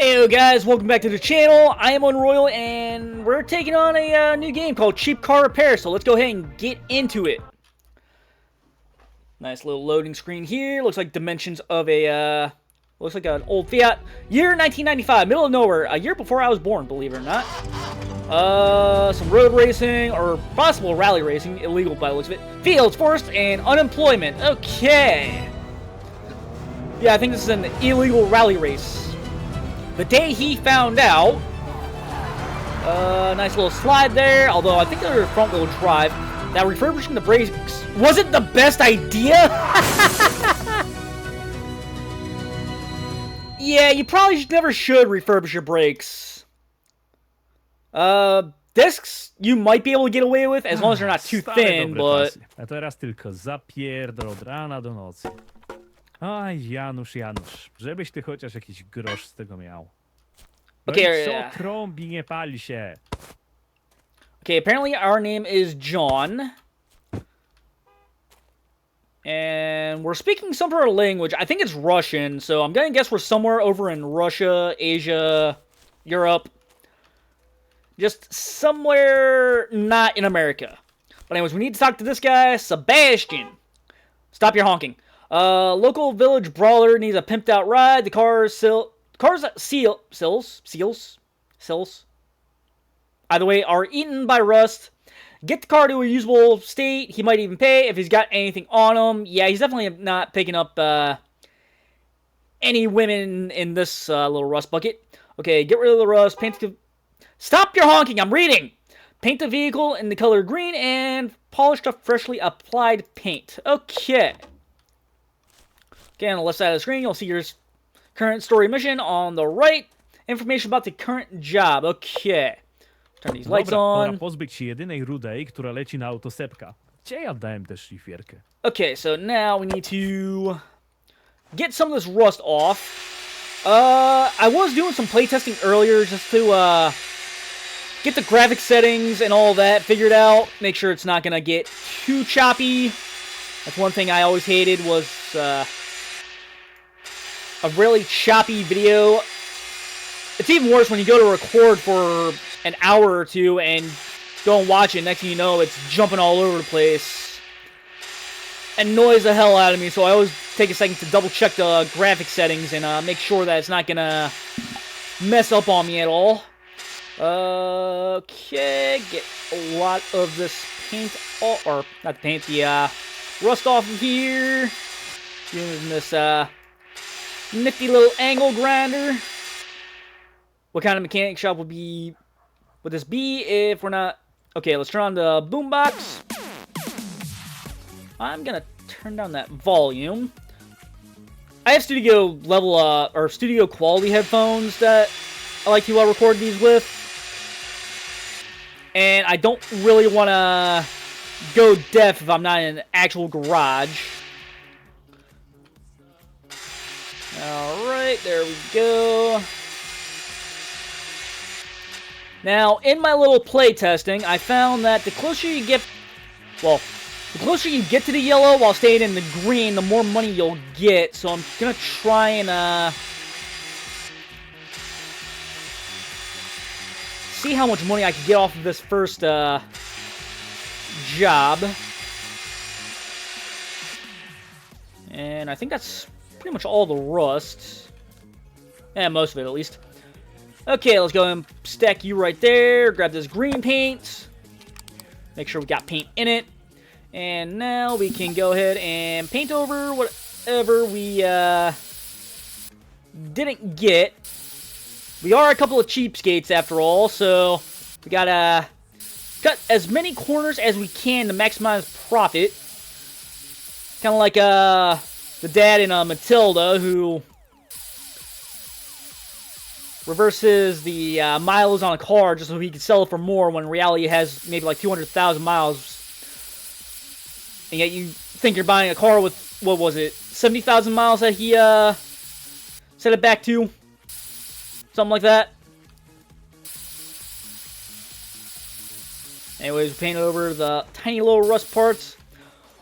Hey guys, welcome back to the channel. I am Unroyal and we're taking on a new game called Cheap Car Repair, so let's go ahead and get into it. Nice little loading screen here. Looks like dimensions of a, looks like an old Fiat. Year 1995, middle of nowhere, a year before I was born, believe it or not. Some road racing, or possible rally racing, illegal by the looks of it. Fields, forest, and unemployment. Okay. Yeah, I think this is an illegal rally race. The day he found out, nice little slide there, although I think they're front-wheel drive. That refurbishing the brakes wasn't the best idea. Yeah, you probably never should refurbish your brakes. Discs, you might be able to get away with, as long as they're not too thin, but... A teraz tylko zapierdol od rana do nocy. Aj, Janusz, żebyś ty chociaż jakiś grosz z tego miał. Okay, Co trąbi, nie pali się. Okay, apparently our name is John. And we're speaking some sort of language. I think it's Russian, so I'm gonna guess we're somewhere over in Russia, Asia, Europe. Just somewhere not in America. But anyways, we need to talk to this guy, Sebastian. Stop your honking. Local village brawler needs a pimped out ride. The car's seals, either way, are eaten by rust. Get the car to a usable state. He might even pay if he's got anything on him. Yeah, he's definitely not picking up any women in this little rust bucket. Okay, get rid of the rust. Paint the... Stop your honking, I'm reading! Paint the vehicle in the color green and polish the freshly applied paint. Okay. Okay, on the left side of the screen, you'll see your current story mission. On the right, information about the current job. Okay. Turn these lights on. Pora pozbyć się jedynej rudej, która leci na autosepka. Gdzie ja dałem też szlifierkę? Okay, so now we need to get some of this rust off. I was doing some playtesting earlier just to get the graphic settings and all that figured out. Make sure it's not gonna get too choppy. That's one thing I always hated was a really choppy video. It's even worse when you go to record for an hour or two and go and watch it. Next thing you know, it's jumping all over the place. Annoys the hell out of me, so I always take a second to double check the graphic settings and make sure that it's not gonna mess up on me at all. Okay, get a lot of this paint off, or not the paint, the rust off of here. Using this nifty little angle grinder. What kind of mechanic shop would this be if we're not... Okay, let's turn on the boombox. I'm gonna turn down that volume. I have studio level, or studio quality headphones that I like to record these with. And I don't really want to go deaf if I'm not in an actual garage. Alright, there we go. Now, in my little play testing, I found that the closer you get... Well, the closer you get to the yellow while staying in the green, the more money you'll get. So I'm going to try and see how much money I can get off of this first job. And I think that's pretty much all the rust. And most of it, at least. Okay, let's go and stack you right there. Grab this green paint. Make sure we got paint in it. And now we can go ahead and paint over whatever we didn't get. We are a couple of cheapskates after all, so we gotta cut as many corners as we can to maximize profit. Kind of like the dad in Matilda, who reverses the miles on a car just so he can sell it for more when in reality it has maybe like 200,000 miles. And yet you think you're buying a car with, what was it, 70,000 miles that he set it back to? Something like that. Anyways, we painted over the tiny little rust parts.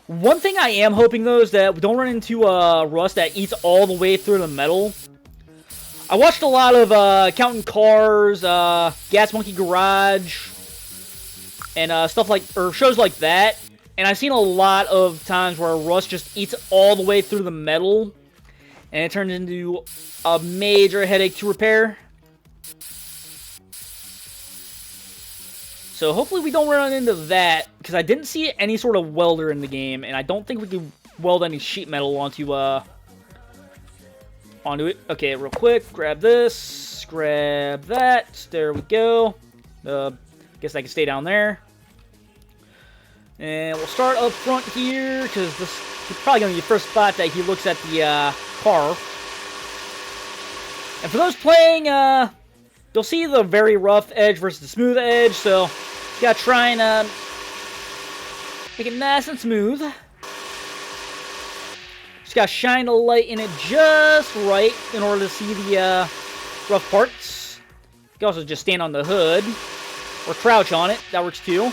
One thing I am hoping, though, is that we don't run into rust that eats all the way through the metal. I watched a lot of Counting Cars, Gas Monkey Garage, and stuff like, or shows like that. And I've seen a lot of times where rust just eats all the way through the metal, and it turns into a major headache to repair. So hopefully we don't run into that, because I didn't see any sort of welder in the game, and I don't think we can weld any sheet metal onto it. Okay, real quick, grab this, grab that, there we go. Guess I can stay down there. And we'll start up front here, because this is probably going to be the first spot that he looks at the car. And for those playing, you'll see the very rough edge versus the smooth edge, so you gotta try and make it nice and smooth. Just gotta shine a light in it just right in order to see the rough parts. You can also just stand on the hood or crouch on it. That works too.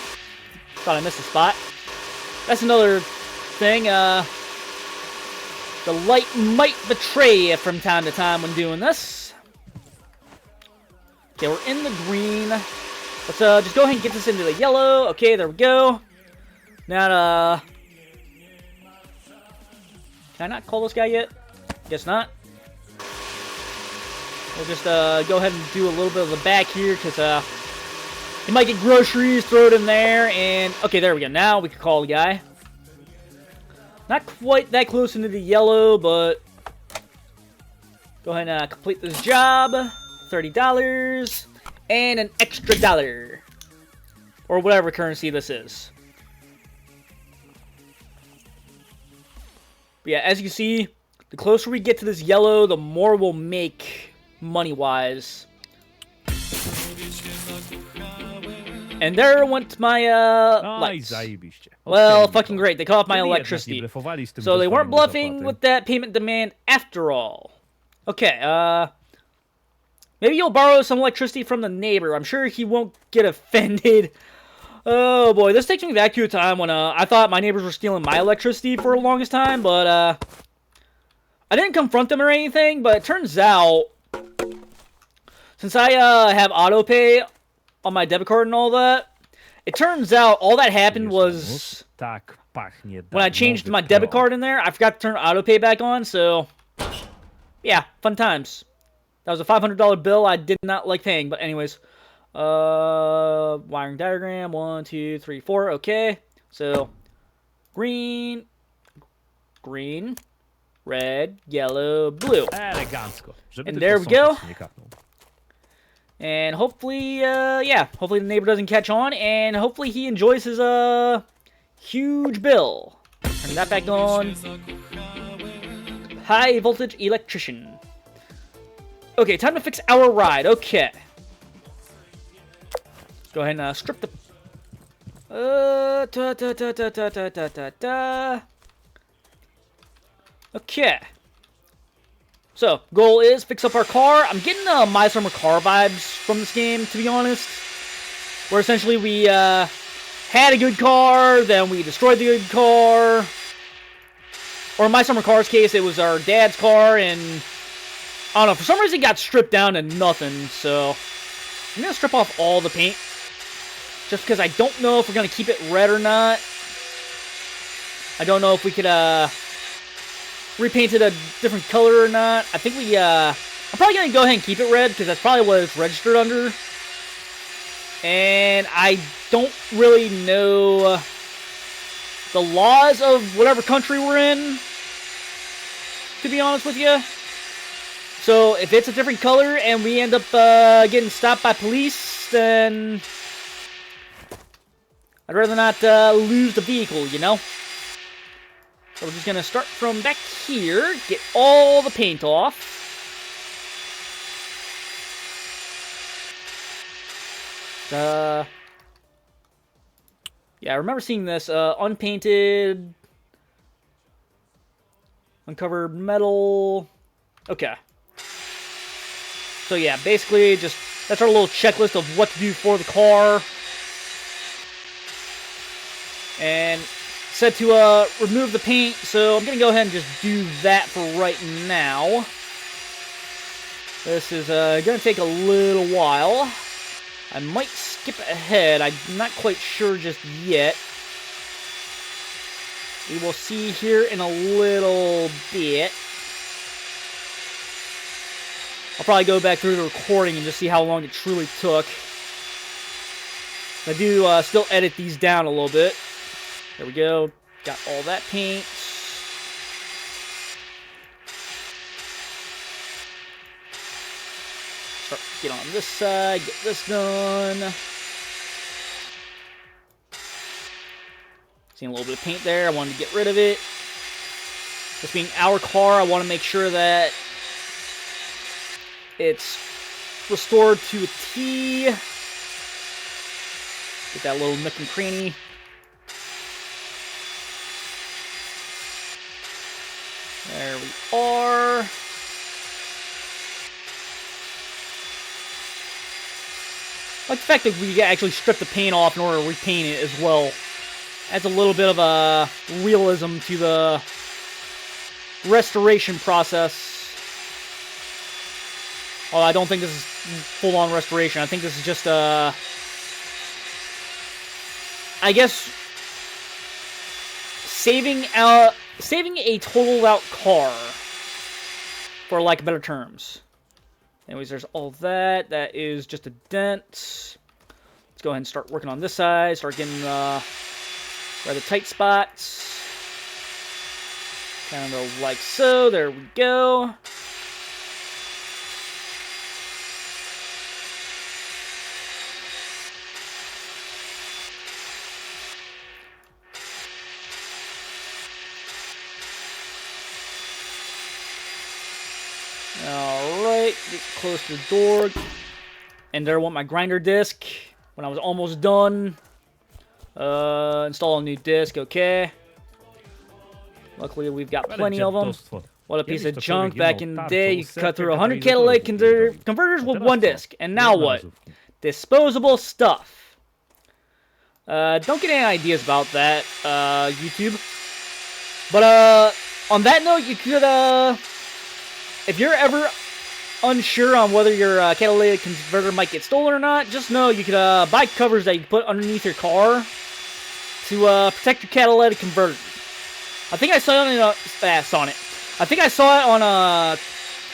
Thought I missed a spot. That's another thing. The light might betray you from time to time when doing this. Okay, we're in the green. Let's just go ahead and get this into the yellow. Okay, there we go. Now, can I not call this guy yet? Guess not. We'll just go ahead and do a little bit of the back here, because he might get groceries, throw it in there, and okay, there we go. Now we can call the guy. Not quite that close into the yellow, but go ahead and complete this job. $30 and an extra $1, or whatever currency this is. But yeah, as you can see, the closer we get to this yellow, the more we'll make money-wise. And there went my lights. Well, fucking great. They cut off my electricity. So they weren't bluffing with that payment demand after all. Okay, maybe you'll borrow some electricity from the neighbor. I'm sure he won't get offended. Oh boy, this takes me back to a time when I thought my neighbors were stealing my electricity for the longest time, but I didn't confront them or anything, but it turns out, since I have auto pay on my debit card and all that, it turns out all that happened was when I changed my debit card in there, I forgot to turn auto pay back on, so yeah, fun times. That was a $500 bill I did not like paying, but anyways. Wiring diagram, 1, 2, 3, 4, okay. So, green, red, yellow, blue. And there we go. And hopefully, yeah, hopefully the neighbor doesn't catch on, and hopefully he enjoys his, huge bill. Turn that back on. High voltage electrician. Okay, time to fix our ride. Okay. Go ahead and strip the... Okay. So, goal is fix up our car. I'm getting My Summer Car vibes from this game, to be honest. Where essentially we had a good car, then we destroyed the good car. Or in My Summer Car's case, it was our dad's car, and I don't know, for some reason it got stripped down to nothing, so I'm going to strip off all the paint. Just because I don't know if we're going to keep it red or not. I don't know if we could repaint it a different color or not. I think we, I'm probably going to go ahead and keep it red, because that's probably what it's registered under. And I don't really know the laws of whatever country we're in, to be honest with you. So if it's a different color and we end up getting stopped by police, then I'd rather not lose the vehicle, you know? So we're just going to start from back here, get all the paint off. Yeah, I remember seeing this, unpainted, uncovered metal. Okay. So yeah, basically just, that's our little checklist of what to do for the car. And said to remove the paint, so I'm going to go ahead and just do that for right now. This is going to take a little while. I might skip ahead. I'm not quite sure just yet. We will see here in a little bit. I'll probably go back through the recording and just see how long it truly took. I do still edit these down a little bit. There we go. Got all that paint. Start, get on this side, get this done. Seeing a little bit of paint there, I wanted to get rid of it. This being our car, I want to make sure that it's restored to a T. Get that little nook and cranny. There we are. I like the fact that we actually stripped the paint off in order to repaint it as well. Adds a little bit of a realism to the restoration process. Oh, I don't think this is full-on restoration. I think this is just I guess saving a totaled-out car, for lack of better terms. Anyways, there's all that. That is just a dent. Let's go ahead and start working on this side. Start getting rather tight spots. Kind of like so. There we go. Alright, get close to the door. And there went my grinder disc when I was almost done. Install a new disc, okay. Luckily, we've got plenty of them. What a piece of junk. Back in the day, you could cut through 100 catalytic converters with one disc. And now what? Disposable stuff. Don't get any ideas about that, YouTube. But, on that note, you could, if you're ever unsure on whether your catalytic converter might get stolen or not, just know you could buy covers that you can put underneath your car to protect your catalytic converter. I think I saw it on I think I saw it on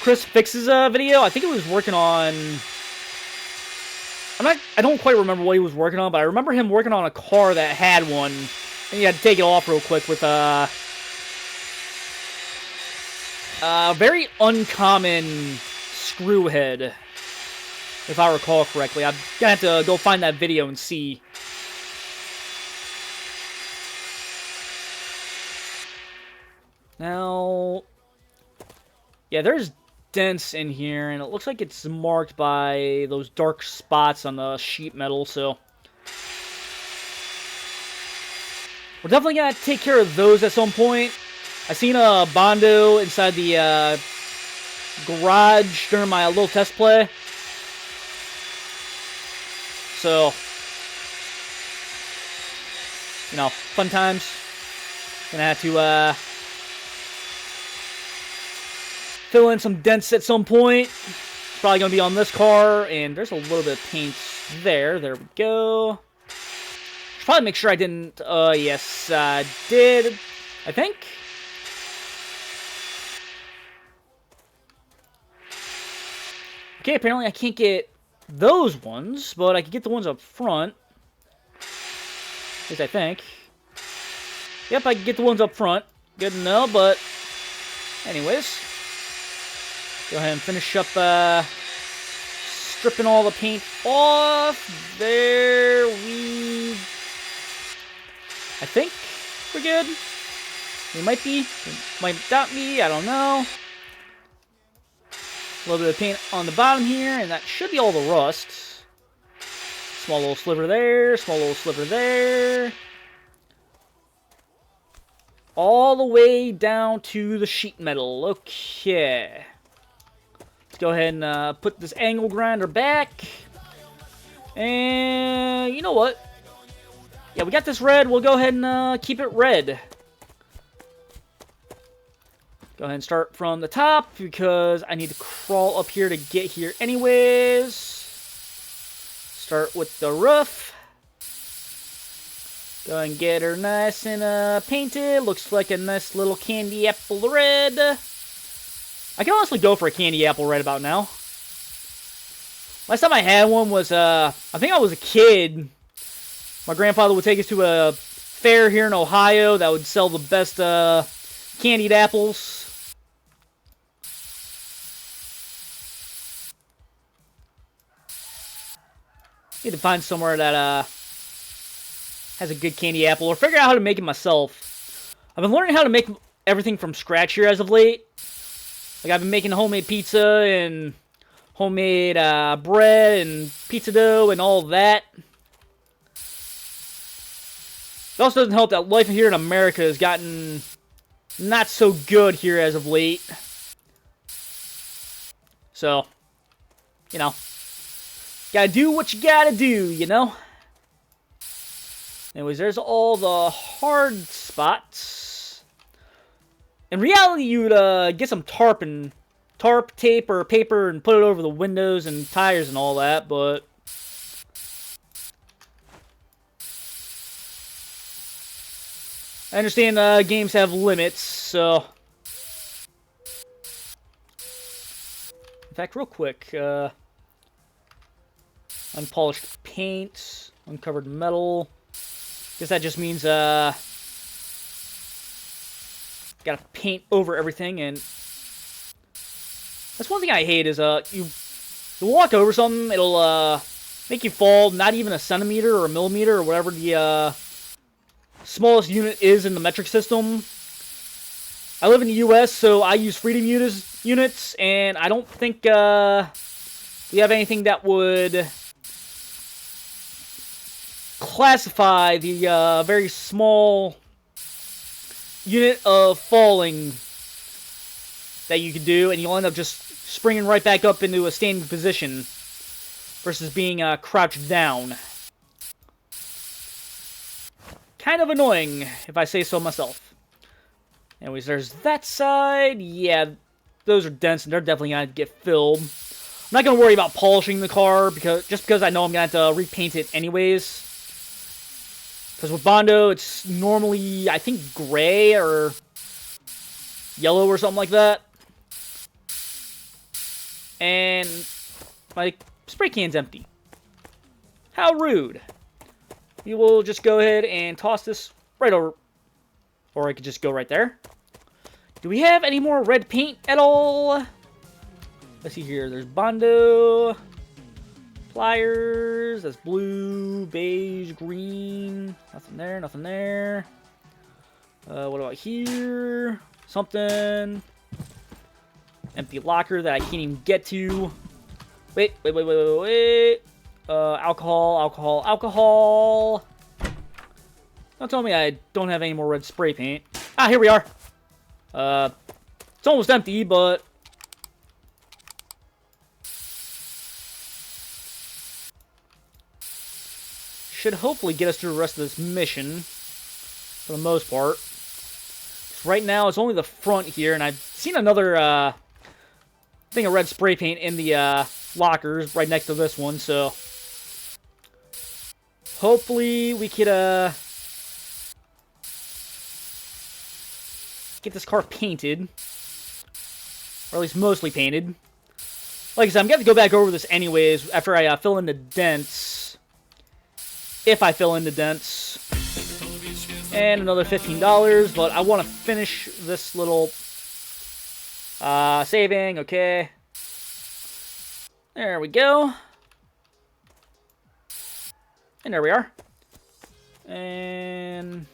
Chris Fix's video. I think it was working on. I don't quite remember what he was working on, but I remember him working on a car that had one, and you had to take it off real quick with very uncommon screw head, if I recall correctly. I'm gonna have to go find that video and see. Now, yeah, there's dents in here, and it looks like it's marked by those dark spots on the sheet metal, so we're definitely gonna take care of those at some point. I seen a Bondo inside the garage during my little test play. So, you know, fun times. Gonna have to fill in some dents at some point. It's probably gonna be on this car, and there's a little bit of paint there. There we go. Should probably make sure I didn't. Yes, I did. I think. Okay, apparently I can't get those ones, but I can get the ones up front. At least I think. Yep, I can get the ones up front. Good to know, but anyways. Go ahead and finish up stripping all the paint off. There we... I think we're good. We might be. You might doubt me. I don't know. A little bit of paint on the bottom here, and that should be all the rust. Small little sliver there, small little sliver there. All the way down to the sheet metal. Okay. Let's go ahead and put this angle grinder back. And you know what? Yeah, we got this red. We'll go ahead and keep it red. Go Go ahead and start from the top because I need to crawl up here to get here anyways. Start with the roof. Go ahead and get her nice and painted. Looks like a nice little candy apple red. I can honestly go for a candy apple right about now. Last time I had one was, I think I was a kid. My grandfather would take us to a fair here in Ohio that would sell the best candied apples. Need to find somewhere that has a good candy apple, or figure out how to make it myself. I've been learning how to make everything from scratch here as of late. Like, I've been making homemade pizza and homemade bread and pizza dough and all that. It also doesn't help that life here in America has gotten not so good here as of late. So, you know, gotta do what you gotta do, you know? Anyways, there's all the hard spots. In reality, you'd get some tarp tape or paper and put it over the windows and tires and all that, but I understand games have limits, so in fact, real quick, unpolished paint, uncovered metal. Guess that just means gotta paint over everything, and that's one thing I hate is you walk over something, it'll make you fall not even a centimeter or a millimeter or whatever the smallest unit is in the metric system. I live in the US, so I use freedom units, and I don't think we have anything that would classify the very small unit of falling that you could do, and you'll end up just springing right back up into a standing position versus being crouched down. Kind of annoying, if I say so myself. Anyways, there's that side. Yeah, those are dense, and they're definitely going to get filled. I'm not going to worry about polishing the car, because I know I'm going to have to repaint it anyways. Because with Bondo, it's normally, I think, gray or yellow or something like that. And my spray can's empty. How rude. We will just go ahead and toss this right over. Or I could just go right there. Do we have any more red paint at all? Let's see here. There's Bondo. Pliers. That's blue, beige, green. Nothing there, nothing there. What about here? Something. Empty locker that I can't even get to. Wait. Alcohol. Don't tell me I don't have any more red spray paint. Ah, here we are. It's almost empty, but should hopefully get us through the rest of this mission for the most part. Right now, it's only the front here, and I've seen another thing of red spray paint in the lockers right next to this one, so hopefully we could get this car painted, or at least mostly painted. Like I said, I'm going to go back over this anyways after I fill in the dents, if I fill in the dents, and another $15, but I want to finish this little saving. Okay, there we go, and there we are. And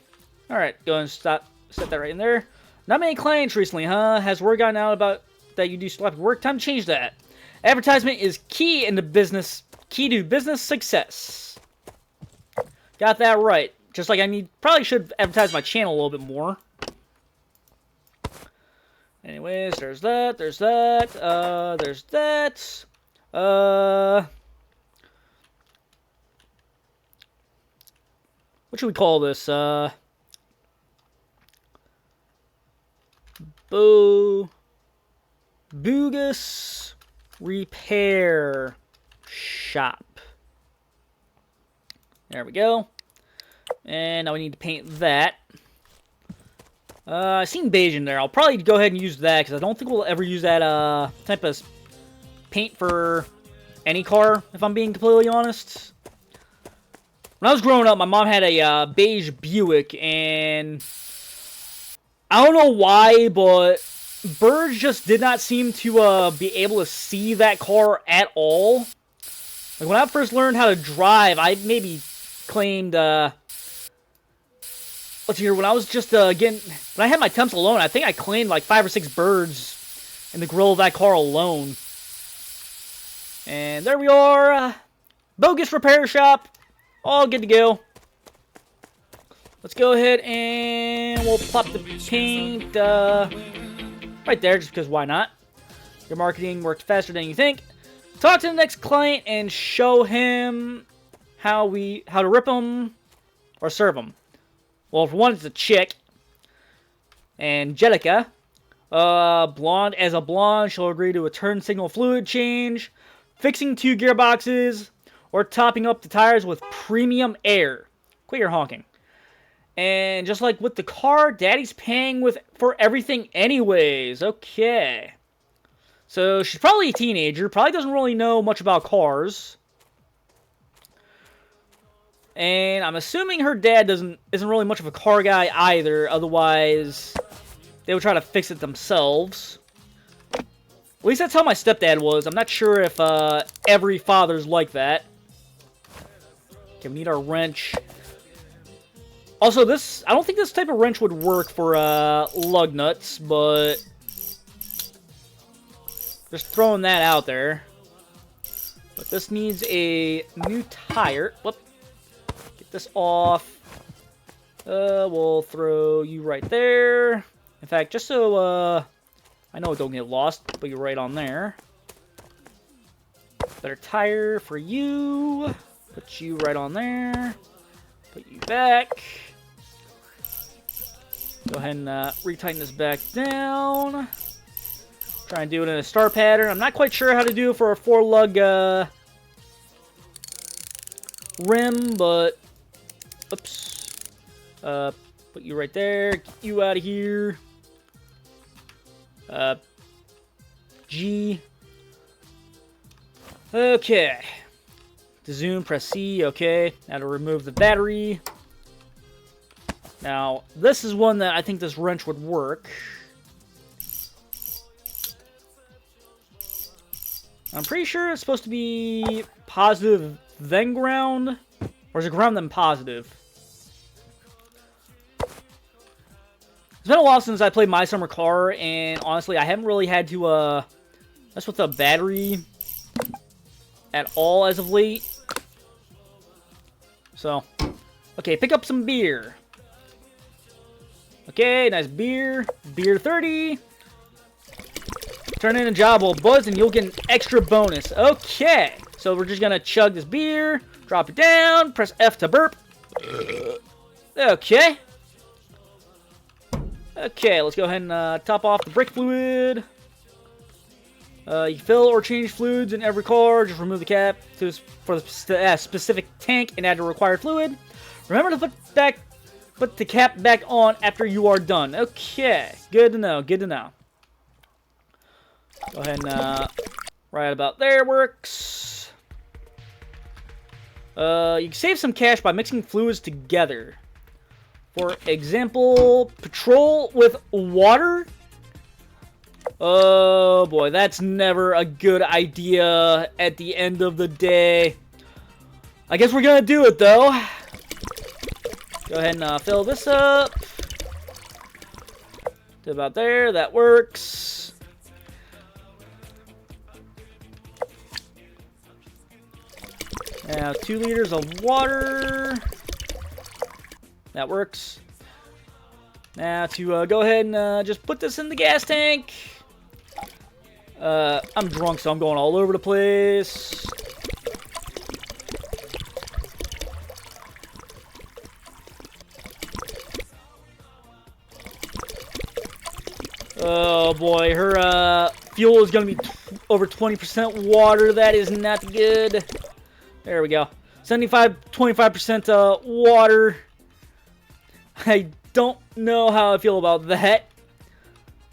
alright, go ahead and set that right in there. Not many clients recently, huh? Has word gotten out about that you do sloppy work? Time to change that. Advertisement is key to business success. Got that right. Just like probably should advertise my channel a little bit more. Anyways, there's that, there's that, there's that. What should we call this? Bogus Repair Shop. There we go. And now we need to paint that. I seen beige in there. I'll probably go ahead and use that because I don't think we'll ever use that type of paint for any car, if I'm being completely honest. When I was growing up, my mom had a beige Buick, and I don't know why, but birds just did not seem to be able to see that car at all. Like, when I first learned how to drive, I maybe claimed, let's see here, when I was just, when I had my temps alone, I think I claimed like 5 or 6 birds in the grill of that car alone. And there we are, bogus repair shop, all good to go. Let's go ahead and we'll pop the paint, right there, just because why not? Your marketing works faster than you think. Talk to the next client and show him how to rip him or serve him. Well, for one, it's a chick. Angelica. Blonde as a blonde, she'll agree to a turn signal fluid change, fixing 2 gearboxes, or topping up the tires with premium air. Quit your honking. And just like with the car, Daddy's paying for everything anyways. Okay. So she's probably a teenager, probably doesn't really know much about cars. And I'm assuming her dad isn't really much of a car guy either, otherwise they would try to fix it themselves. At least that's how my stepdad was. I'm not sure if every father's like that. Okay, we need our wrench. Also, I don't think this type of wrench would work for lug nuts, but just throwing that out there. But this needs a new tire. Whoop. Get this off. We'll throw you right there. In fact, just so I know it don't get lost, put you right on there. Better tire for you. Put you right on there. Put you back. Go ahead and retighten this back down. Try and do it in a star pattern. I'm not quite sure how to do it for a 4-lug rim, but oops. Put you right there. Get you out of here. G. Okay. To zoom, press C. Okay. Now to remove the battery. Now, this is one that I think this wrench would work. I'm pretty sure it's supposed to be positive then ground, or is it ground then positive? It's been a while since I played My Summer Car, and honestly, I haven't really had to mess with the battery at all as of late. So, okay, pick up some beer. Okay, nice beer. Beer 30. Turn in a job well, Buzz, and you'll get an extra bonus. Okay, so we're just gonna chug this beer, drop it down, press F to burp. Okay. Okay, let's go ahead and top off the brake fluid. You can fill or change fluids in every car. Just remove the cap for the specific tank and add the required fluid. Remember to put the cap back on after you are done. Okay, good to know, good to know. Go ahead and right about there works. You can save some cash by mixing fluids together. For example, petrol with water. Oh boy, that's never a good idea at the end of the day. I guess we're gonna do it though. Go ahead and fill this up. To about there, that works. Now 2 liters of water. That works. Now to go ahead and just put this in the gas tank. I'm drunk, so I'm going all over the place. Oh boy, her fuel is gonna be over 20% water. That is not good. There we go. 25% water. I don't know how I feel about that.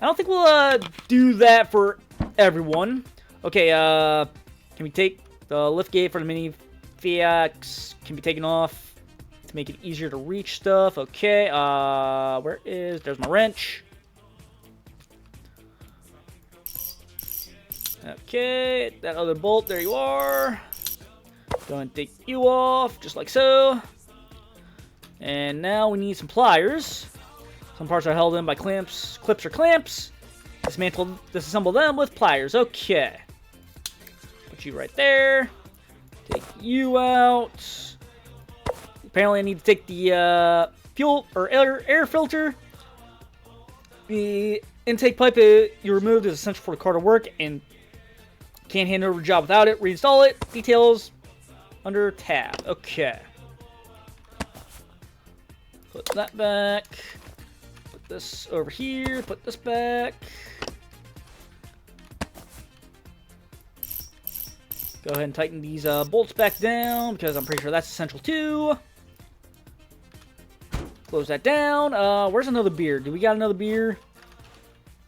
I don't think we'll do that for everyone. Okay, can we take the lift gate for the mini Fiats? Can be taken off to make it easier to reach stuff. Okay, there's my wrench. Okay, that other bolt, there you are. Go and take you off, just like so. And now we need some pliers. Some parts are held in by clips or clamps. Disassemble them with pliers. Okay. Put you right there. Take you out. Apparently I need to take the fuel or air filter. The intake pipe you removed is essential for the car to work and can't hand over a job without it. Reinstall it. Details under tab. Okay. Put that back. Put this over here. Put this back. Go ahead and tighten these bolts back down because I'm pretty sure that's essential too. Close that down. Where's another beer? Do we got another beer?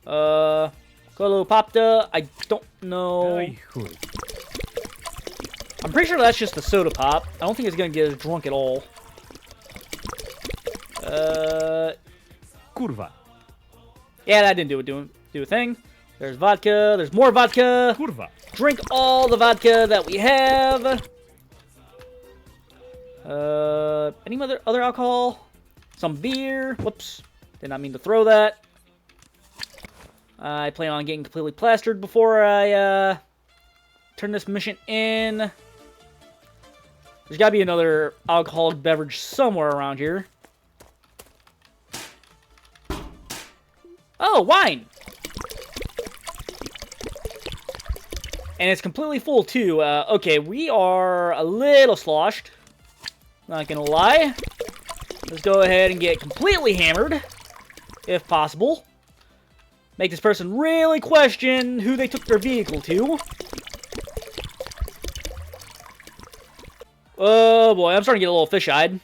Colo Popta. I don't know. I'm pretty sure that's just a soda pop. I don't think it's gonna get us drunk at all. Kurwa. Yeah, that didn't do a thing. There's vodka. There's more vodka. Kurwa. Drink all the vodka that we have. Any other alcohol? Some beer. Whoops. Did not mean to throw that. I plan on getting completely plastered before I turn this mission in. There's gotta be another alcoholic beverage somewhere around here. Oh, wine! And it's completely full, too. Okay, we are a little sloshed. Not gonna lie. Let's go ahead and get completely hammered, if possible. Make this person really question who they took their vehicle to. Oh boy, I'm starting to get a little fish-eyed.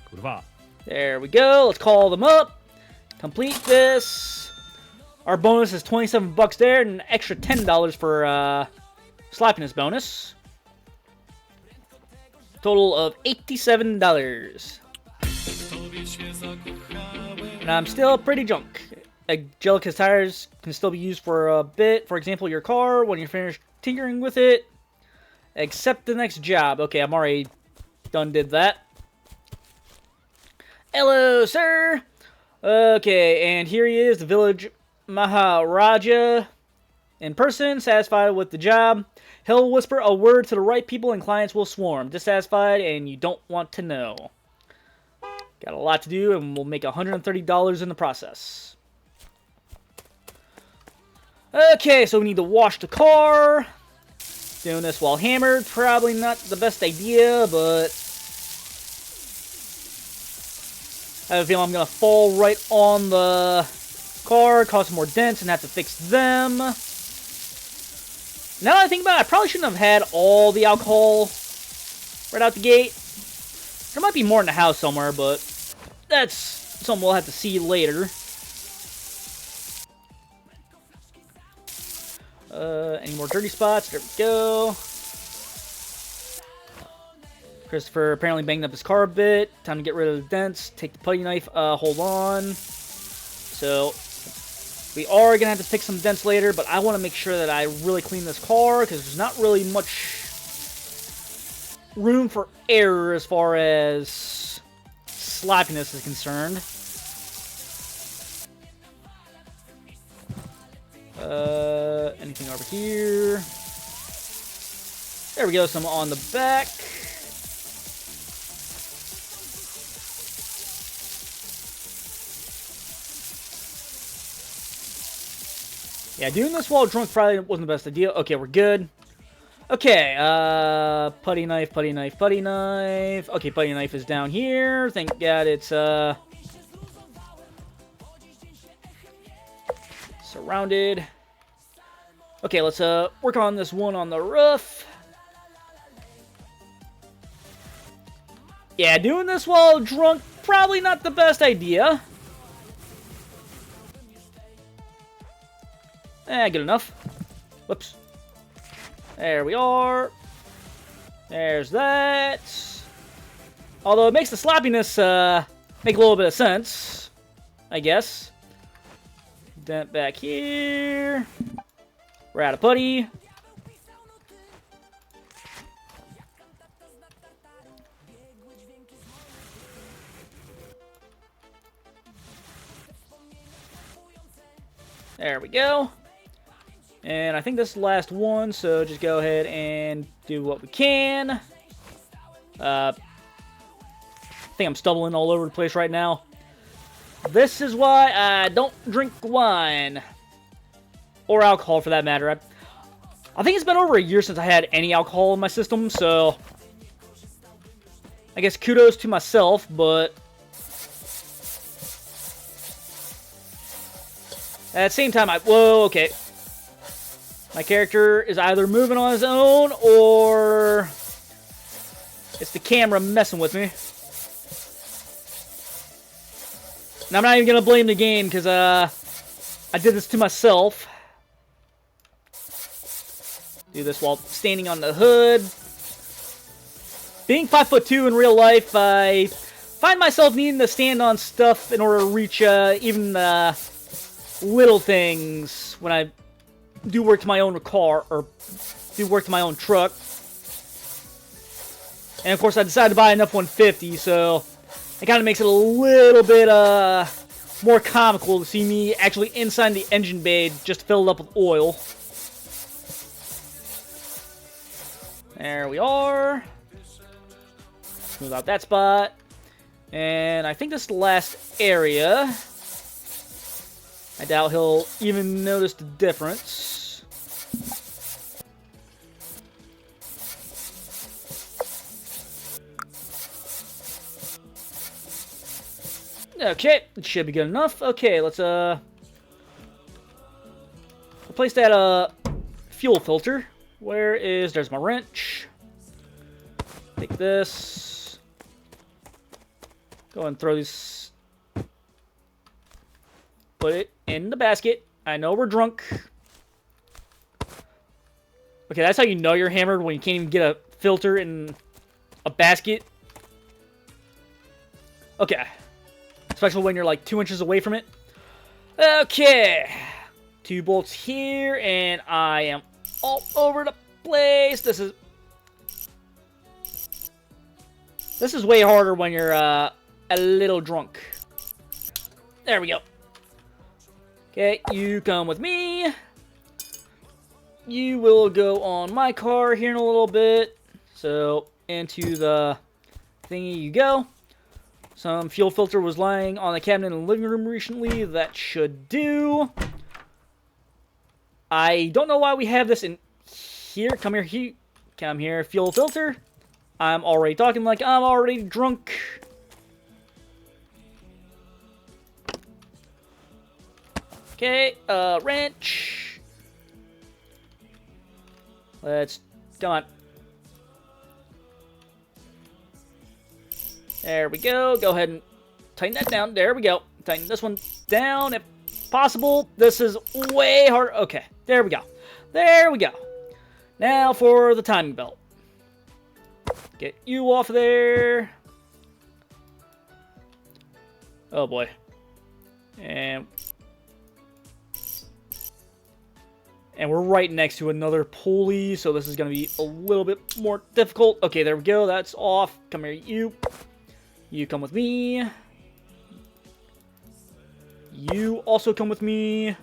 Kurwa. There we go. Let's call them up. Complete this. Our bonus is $27 there, and an extra $10 for slappiness bonus. Total of $87. And I'm still pretty drunk. Angelica's tires can still be used for a bit. For example, your car, when you're finished tinkering with it. Accept the next job. Okay, I'm already done did that. Hello, sir. Okay, and here he is, the village Maharaja. In person, satisfied with the job. He'll whisper a word to the right people and clients will swarm. Dissatisfied and you don't want to know. Got a lot to do and we'll make $130 in the process. Okay, so we need to wash the car. Doing this while hammered, probably not the best idea, but I have a feeling I'm going to fall right on the car, cause some more dents, and have to fix them. Now that I think about it, I probably shouldn't have had all the alcohol right out the gate. There might be more in the house somewhere, but that's something we'll have to see later. Any more dirty spots? There we go. Christopher apparently banged up his car a bit. Time to get rid of the dents. Take the putty knife. Hold on. So, we are going to have to fix some dents later, but I want to make sure that I really clean this car, because there's not really much room for error as far as sloppiness is concerned. Anything over here? There we go, some on the back. Yeah, doing this while drunk probably wasn't the best idea. Okay, we're good. Okay, putty knife, putty knife, putty knife. Okay, putty knife is down here. Thank God it's, Surrounded. Okay, let's work on this one on the roof. Yeah, doing this while drunk, probably not the best idea. Good enough. Whoops. There we are. There's that. Although it makes the sloppiness make a little bit of sense, I guess. Dent back here. We're out of putty. There we go. And I think this is the last one, so just go ahead and do what we can. I think I'm stumbling all over the place right now. This is why I don't drink wine. Or alcohol, for that matter. I think it's been over a year since I had any alcohol in my system, so I guess kudos to myself, but at the same time, whoa, okay. My character is either moving on his own, or it's the camera messing with me. And I'm not even going to blame the game, because I did this to myself. Do this while standing on the hood. Being 5'2" in real life, I find myself needing to stand on stuff in order to reach even little things when I do work to my own car, or do work to my own truck. And of course I decided to buy an F-150, so it kind of makes it a little bit more comical to see me actually inside the engine bay just filled up with oil. There we are. Move out that spot. And I think this is the last area. I doubt he'll even notice the difference. Okay, it should be good enough. Okay, let's replace that fuel filter. There's my wrench. Take this. Go and throw these. Put it in the basket. I know we're drunk. Okay, that's how you know you're hammered, when you can't even get a filter in a basket. Okay. Especially when you're like 2 inches away from it. Okay. 2 bolts here, and I am all over the place. This is way harder when you're a little drunk. There we go. Okay, you come with me. You will go on my car here in a little bit. So, into the thingy you go. Some fuel filter was lying on the cabinet in the living room recently. That should do. I don't know why we have this in here. Come here. Come here, fuel filter. I'm already talking like I'm already drunk. Okay, wrench. Come on. There we go. Go ahead and tighten that down. There we go. Tighten this one down if possible. This is way harder. Okay, there we go. There we go. Now for the timing belt. Get you off there. Oh boy. And we're right next to another pulley, so this is going to be a little bit more difficult. Okay, there we go. That's off. Come here, you. You come with me. You also come with me.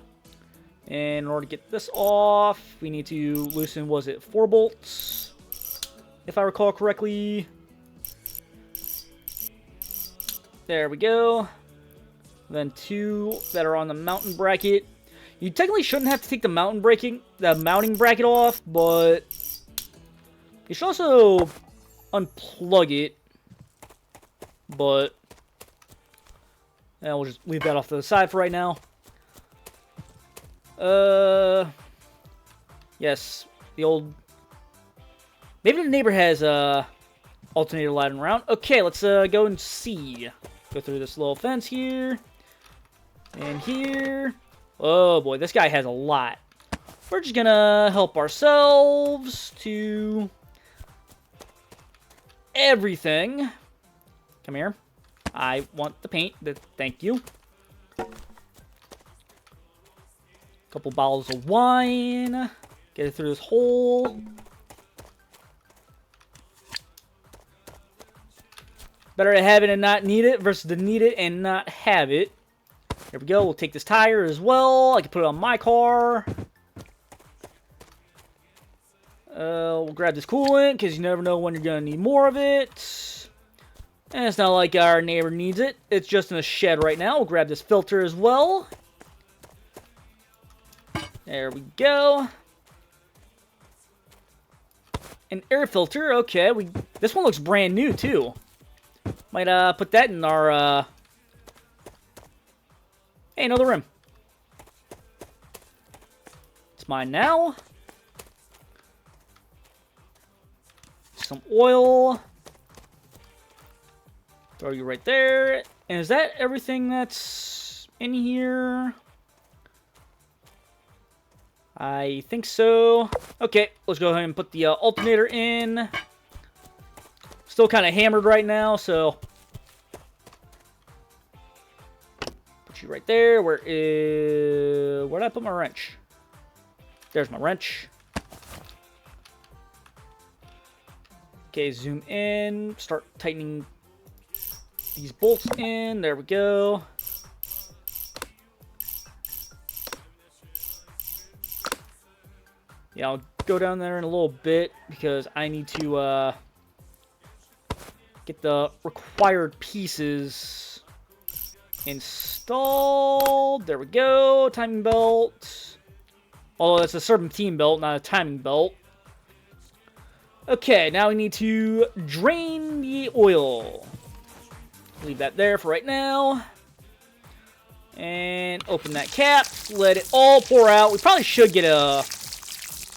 And in order to get this off, we need to loosen, was it 4 bolts? If I recall correctly. There we go. Then 2 that are on the mounting bracket. You technically shouldn't have to take the mounting bracket off, but you should also unplug it. But we'll just leave that off to the side for right now. Yes, the old... Maybe the neighbor has alternator lying around. Okay, let's go and see. Go through this little fence here. And here. Oh boy, this guy has a lot. We're just gonna help ourselves to everything. Come here. I want the paint. Thank you. Couple bottles of wine. Get it through this hole. Better to have it and not need it versus to need it and not have it. Here we go. We'll take this tire as well. I can put it on my car. We'll grab this coolant because you never know when you're going to need more of it. And it's not like our neighbor needs it. It's just in a shed right now. We'll grab this filter as well. There we go. An air filter. Okay. This one looks brand new too. Might put that in our... Hey, another rim. It's mine now. Some oil. Throw you right there. And is that everything that's in here? I think so. Okay, let's go ahead and put the alternator in. Still kind of hammered right now, so... Put you right there. Where did I put my wrench? There's my wrench. Okay, zoom in. Start tightening these bolts in. There we go. Yeah, I'll go down there in a little bit because I need to get the required pieces installed. There we go. Timing belt. Although it's a serpentine belt, not a timing belt. Okay, now we need to drain the oil. Leave that there for right now. And open that cap. Let it all pour out. We probably should get a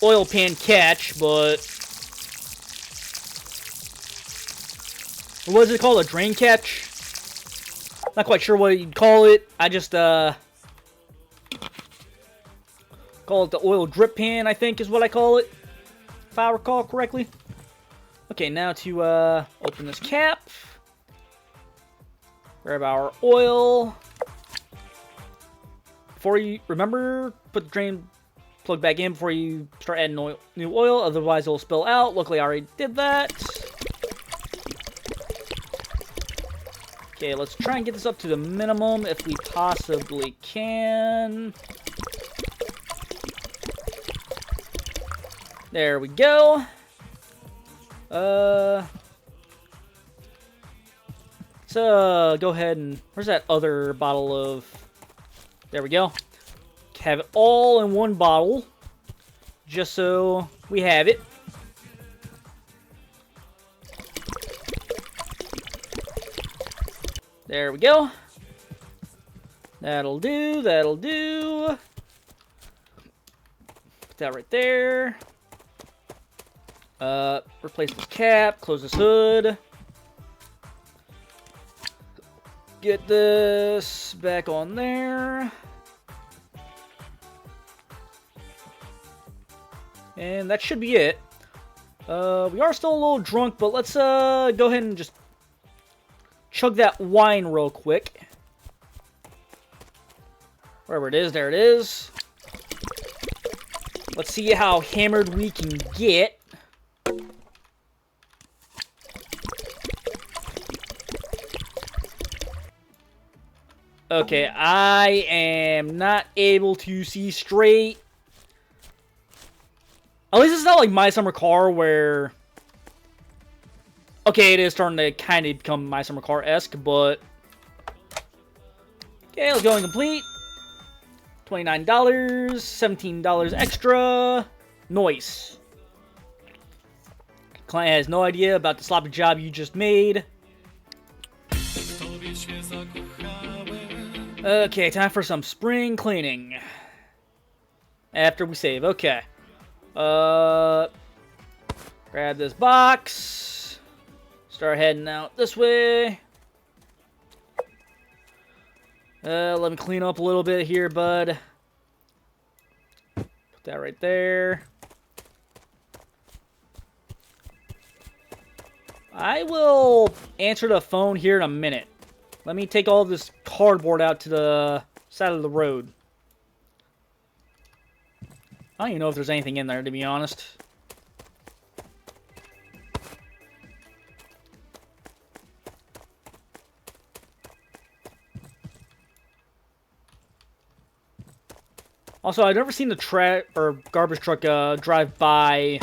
oil pan catch, but... What is it called? A drain catch? Not quite sure what you'd call it. I just, call it the oil drip pan, I think is what I call it. If I recall correctly. Okay, now to, open this cap. Grab our oil. Before you, remember, put the drain plug back in before you start adding new oil, otherwise it'll spill out. Luckily I already did that. Okay, let's try and get this up to the minimum if we possibly can. There we go. Let's go ahead and... Where's that other bottle of... There we go. Have it all in one bottle. Just so we have it. There we go. That'll do, that'll do. Put that right there. Replace this cap, close this hood. Get this back on there. And that should be it. We are still a little drunk, but let's go ahead and just chug that wine real quick. Wherever it is, there it is. Let's see how hammered we can get. Okay, I am not able to see straight. At least it's not like My Summer Car where... Okay, it is starting to kind of become My Summer Car-esque, but... Okay, let's go and complete. $29, $17 extra. Nice. Client has no idea about the sloppy job you just made. Okay, time for some spring cleaning. After we save. Okay. Grab this box. Start heading out this way. Let me clean up a little bit here, bud. Put that right there. I will answer the phone here in a minute. Let me take all this cardboard out to the side of the road. I don't even know if there's anything in there, to be honest. Also, I've never seen the garbage truck drive by.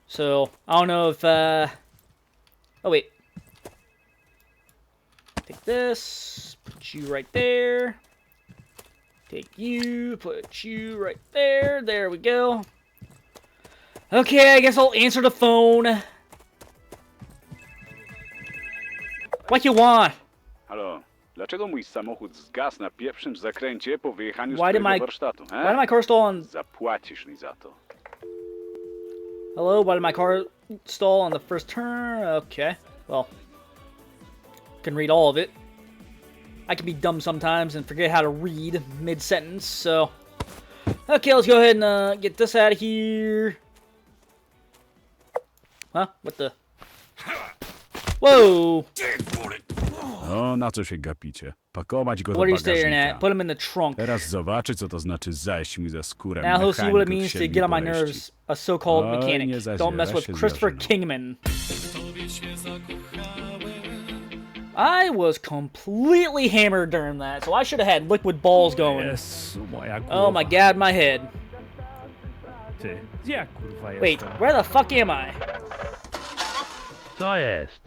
So, I don't know if, oh, wait. Take this, put you right there. Take you, put you right there. There we go. Okay, I guess I'll answer the phone. What you want? Halo, dlaczego mój samochód zgasł na pierwszym zakręcie po wyjechaniu z Why did twojego my- warsztatu, Why did my car stall on... Zapłacisz mi za to. Hello, why did my car stall on the first turn? Okay, well. Can read all of it. I can be dumb sometimes and forget how to read mid-sentence, so... Okay, let's go ahead and get this out of here. Huh? What the... Whoa! O, na co się gapicie? Pakować go do What are you staring bagażnika. at? Put him in the trunk. Teraz zobaczy, co to znaczy zajść mi za skórę Now he'll see what it mechaników means to siedmiu get on my boleści. nerves. A so-called Oj, mechanic. nie Don't mess zadzierasz with się z Christopher Jarzyną. Kingman. I was completely hammered during that, so I should have had liquid balls going. Jezu, moja głowa. Oh my god, my head. Ty, gdzie ja kurwa jestem? Wait, where the fuck am I? Co jest?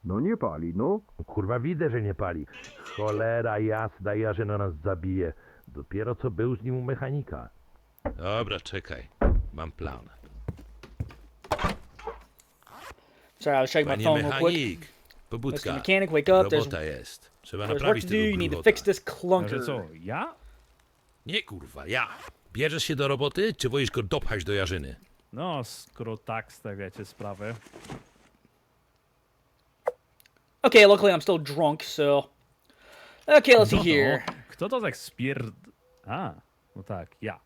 No nie pali, no. Kurwa, widzę, że nie pali. Cholera jasna, Jarzyna nas zabije. Dopiero co był z nim u mechanika. Dobra, czekaj. Mam plan. Sorry, I was checking my Panie phone real quick. mechanik, Mr. pobudka. Mechanic, wake up. There's, Robota jest. Trzeba there's work naprawić to do. tego You need to grubota. fix this Że clunker. co, ja? Nie kurwa, ja. Bierzesz się do roboty, czy wolisz go dopchać do Jarzyny? No, skoro tak stawiacie sprawę. Okay, luckily I'm still drunk, so... Okay, let's see No to, here. kto to tak A, no tak, ja.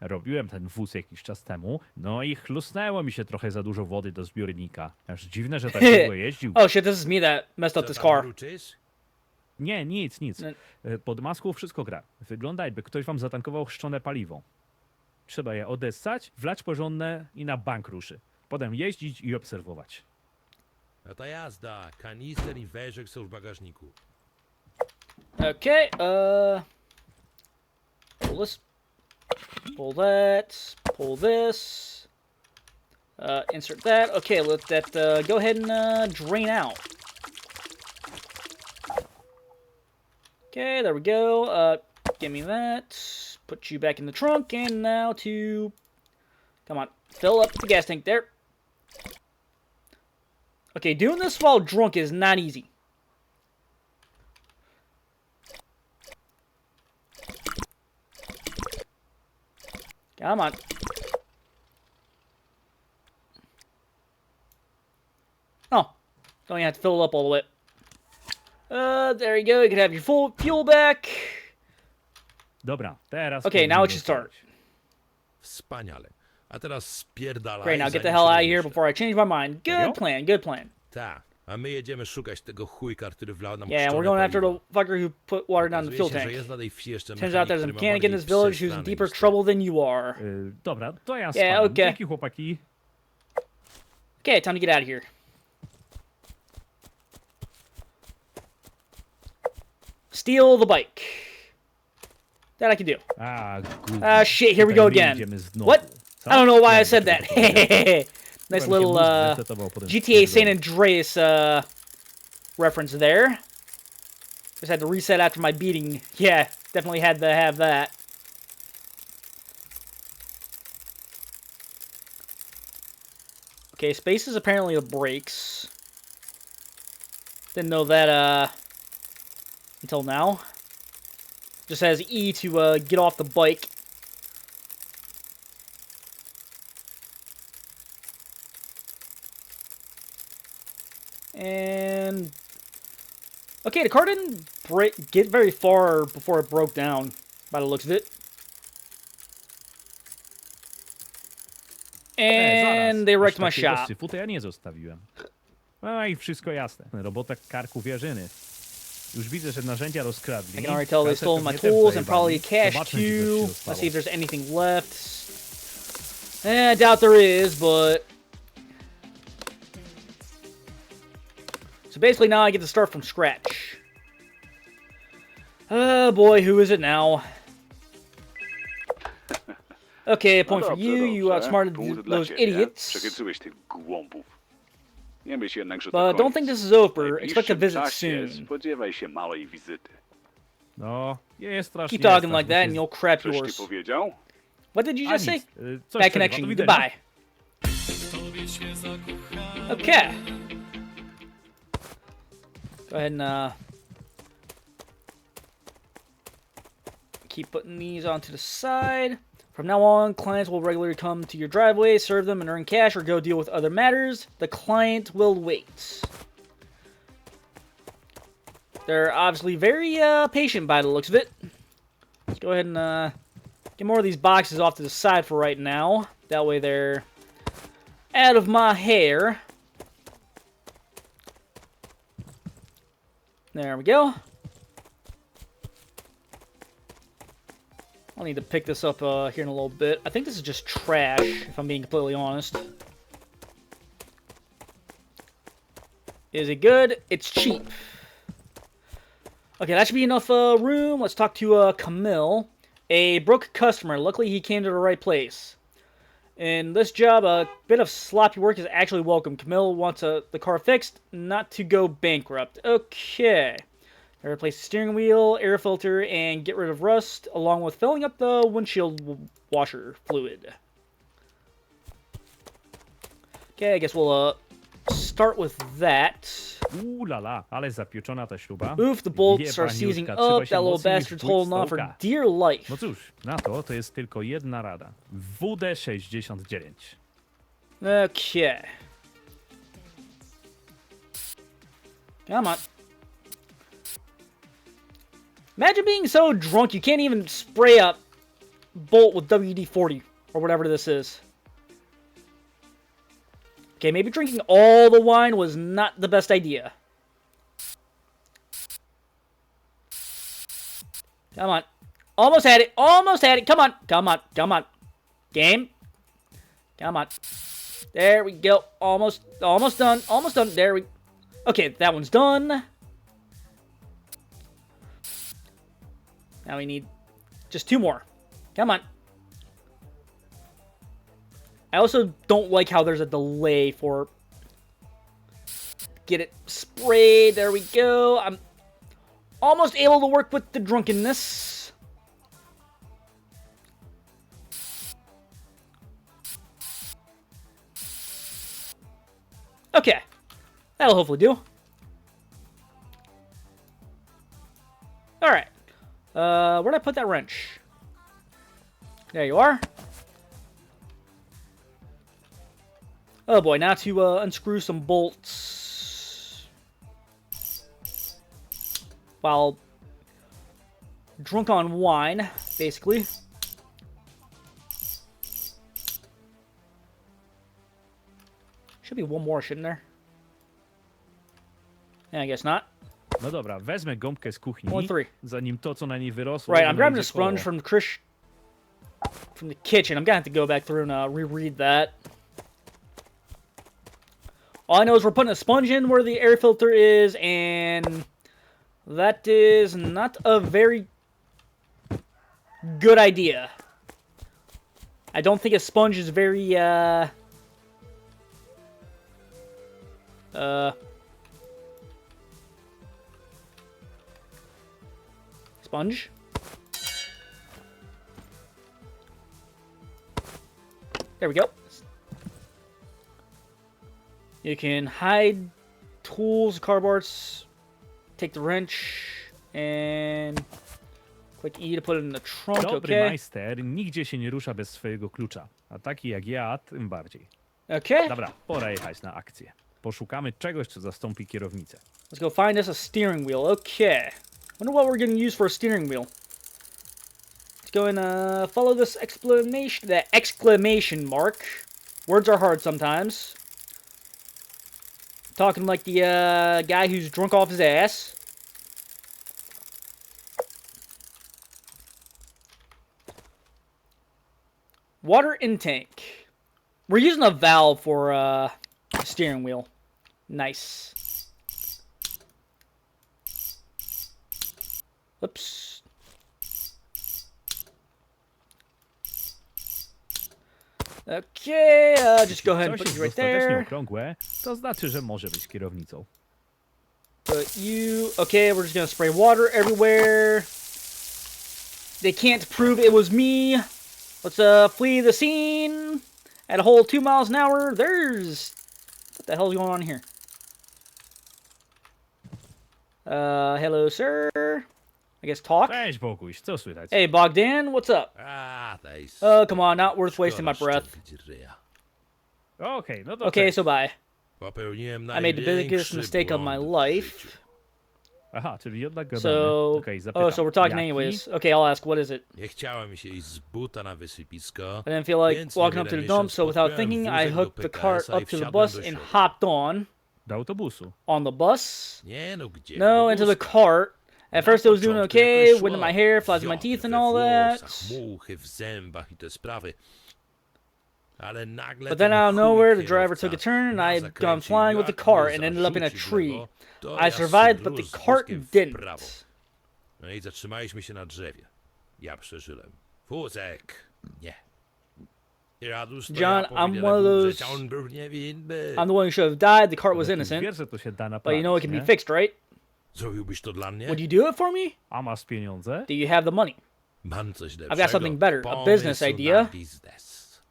Robiłem ten wóz jakiś czas temu, no i chlusnęło mi się trochę za dużo wody do zbiornika. Aż dziwne, że tak długo jeździł. Oh shit, this is me that messed up Co this tam car. mruczysz? Nie, nic. No. Pod maską wszystko gra. Wygląda, jakby ktoś wam zatankował chrzczone paliwo. Trzeba je odessać, wlać porządne i na bank ruszy. Potem jeździć i obserwować. No to jazda. Kanister i wężek są w bagażniku. Okay, pull this, pull that, pull this, insert that. Okay, let that go ahead and drain out. Okay, there we go. Give me that. Put you back in the trunk, and now to, come on, fill up the gas tank there. Okay, doing this while drunk is not easy. Come on. Oh, don't even have to fill it up all the way. There you go. You can have your full fuel back. Dobra, teraz... Okay, now powinno it should start. zostać. Wspaniale. A teraz spierdalaj. Great, now get the zanim hell się out of here domyślę. before I change my mind. There you Good go. plan, good plan. Ta. A my jedziemy szukać tego chujka, który wlał nam Yeah, we're chrzczone going after paliwo. the fucker who put water down the Okazuje fuel się, że tank. jest na tej wsi jeszcze Turns out there's a który ma mechanic in bardziej this village who's in przesrane deeper niż ty. trouble than you are. Dobra, to ja Yeah, spadam. okay. Dzięki chłopaki. Okay, time to get out of here. Steal the bike. That I can do. Gówno. Ah, shit, here we go Tutaj my again. idziemy znowu. What? Co? I don't know why I Nie, said to that. tylko powiedziałem. Nice Chyba mi się little mózg zresetował po tym GTA San spierdolu. Andreas reference there. Just had to reset after my beating. Yeah, definitely had to have that. Okay, space is apparently the brakes. Didn't know that until now. Just has E to get off the bike. And okay, the car didn't get very far before it broke down, by the looks of it. And they wrecked my shop. Syfu to ja nie zostawiłem. No i wszystko jasne. Robota karku wierzyny. Już widzę, że narzędzia rozkradli. I can already tell they Kasę stole my pewnie też tools and zajebali. probably cash Zobaczmy, czy coś się too. dostało. Let's see if there's anything left. I doubt there is, but... So basically now I get to start from scratch. Oh boy, who is it now? Okay, a point for you. You outsmarted Punkt dla those ciebie. idiots. Przechytrzyłeś tych głąbów. Nie myśl jednak, że to But don't koniec. think this is over. W Expect a najbliższym visit czasie soon. spodziewaj się małej wizyty. No, jest strasznie. Keep talking strasznie like that się- and you'll crap Coś ci yours. powiedział? What did you A just say? nic. Coś Bad przerywa. connection. Do widzenia. Goodbye. Okay. Go ahead and keep putting these onto the side. From now on, clients will regularly come to your driveway, serve them, and earn cash or go deal with other matters. The client will wait. They're obviously very patient by the looks of it. Let's go ahead and get more of these boxes off to the side for right now. That way they're out of my hair. There we go. I'll need to pick this up here in a little bit. I think this is just trash, if I'm being completely honest. Is it good? It's cheap. Okay, that should be enough room. Let's talk to Camille. A broke customer. Luckily, he came to the right place. In this job, a bit of sloppy work is actually welcome. Camille wants the car fixed, not to go bankrupt. Okay. Replace the steering wheel, air filter, and get rid of rust, along with filling up the windshield washer fluid. Okay, I guess we'll start with that. La la, ale zapieczona ta śruba. Oof, the bolts are Jebaniutka, seizing trzeba up. się That little mocniej bastard's wbić holding on for stołka. dear life. No cóż, na to jest tylko jedna rada. WD-69. Okay. Come on. Imagine being so drunk you can't even spray a bolt with WD-40 or whatever this is. Okay, maybe drinking all the wine was not the best idea. Come on. Almost had it. Almost had it. Come on. Come on. Come on. Game. Come on. There we go. Almost done. Almost done. There we... Okay, that one's done. Now we need just two more. Come on. I also don't like how there's a delay for... Get it sprayed. There we go. I'm almost able to work with the drunkenness. Okay. That'll hopefully do. Alright. Where'd I put that wrench? There you are. Oh boy, now to unscrew some bolts. While drunk on wine, basically. Should be one more, shouldn't there? Yeah, I guess not. No dobra, wezmę gąbkę z kuchni, 1-3. zanim to, co na niej wyrosło... Right, I'm grabbing wyjdzie the sponge koło. from the kitchen. I'm gonna have to go back through and reread that. All I know is we're putting a sponge in where the air filter is, and that is not a very good idea. I don't think a sponge is very, sponge? There we go. You can hide tools, car parts, take the wrench. And click E to put it in the trunk, Dobry okay? majster nigdzie się nie rusza bez swojego klucza. A taki jak ja, tym bardziej. Okay, Dobra, pora jechać na akcję. Poszukamy czegoś, co zastąpi kierownicę. let's go find us a steering wheel. Okay, wonder what we're gonna use for a steering wheel. Let's go and follow this exclamation mark. Words are hard sometimes. Talking like the guy who's drunk off his ass. Water intake. We're using a valve for the steering wheel. Nice. Oops. Okay, just go ahead and Coś put jest you right dostatecznie there. okrągłe, to znaczy, że może być kierownicą. Put you. Okay, we're just gonna spray water everywhere. They can't prove it was me. Let's flee the scene at a whole 2 miles an hour. There's what the hell's going on here? Hello, sir. I guess talk. Cześć, Boguś, co słychać? Hey, Bogdan, what's up? A, daj Oh, come on, not worth wasting my szkoda breath. szczępić ryja. Okej, no to Okay, cześć. so bye. Popełniłem I made the biggest największy mistake of my błąd w life. życiu. Aha, czyli jednak gadamy. So, Okej, zapytam. oh, so we're talking jaki? anyways. Okay, I'll ask. What is it? Nie chciało mi się iść z buta na wysypisko. I didn't feel like Więc walking up to the niewiele dump, so without miesiąc thinking, I podpiąłem hooked wózek the do cart PKS-a i up to the wsiadłem bus do and środka. hopped Do autobusu. on the bus. Nie no, gdzie? No, Do into the wózka. cart. At Na first it was doing początku okay, jakoś wind in szło. my hair, flies in my Wiotr teeth and we all that. włosach, muchy w zębach i te sprawy. Ale nagle But then ten out of chuj nowhere, the driver kierowca took a turn and na I had gone zakręcie flying with the jak cart mnie and ended up in a zarzucił w tree. lewo, to I ja survived, but the surru z cart wózkiem w didn't. prawo. No i zatrzymaliśmy się na drzewie. Ja przeżyłem. Wózek! Nie. I Radus to John, ja I'm powinienem one of umrzeć, those- a on był niewinny. I'm the one who should have died. The cart was Ty innocent. Wiesz, że to się da But naprawić, you know it can be nie? fixed, right? Zrobiłbyś to dla mnie? Would you do it for me? A masz pieniądze? Do you have the money? Mam coś lepszego. I've got something better, a business Pomysł idea. na biznes.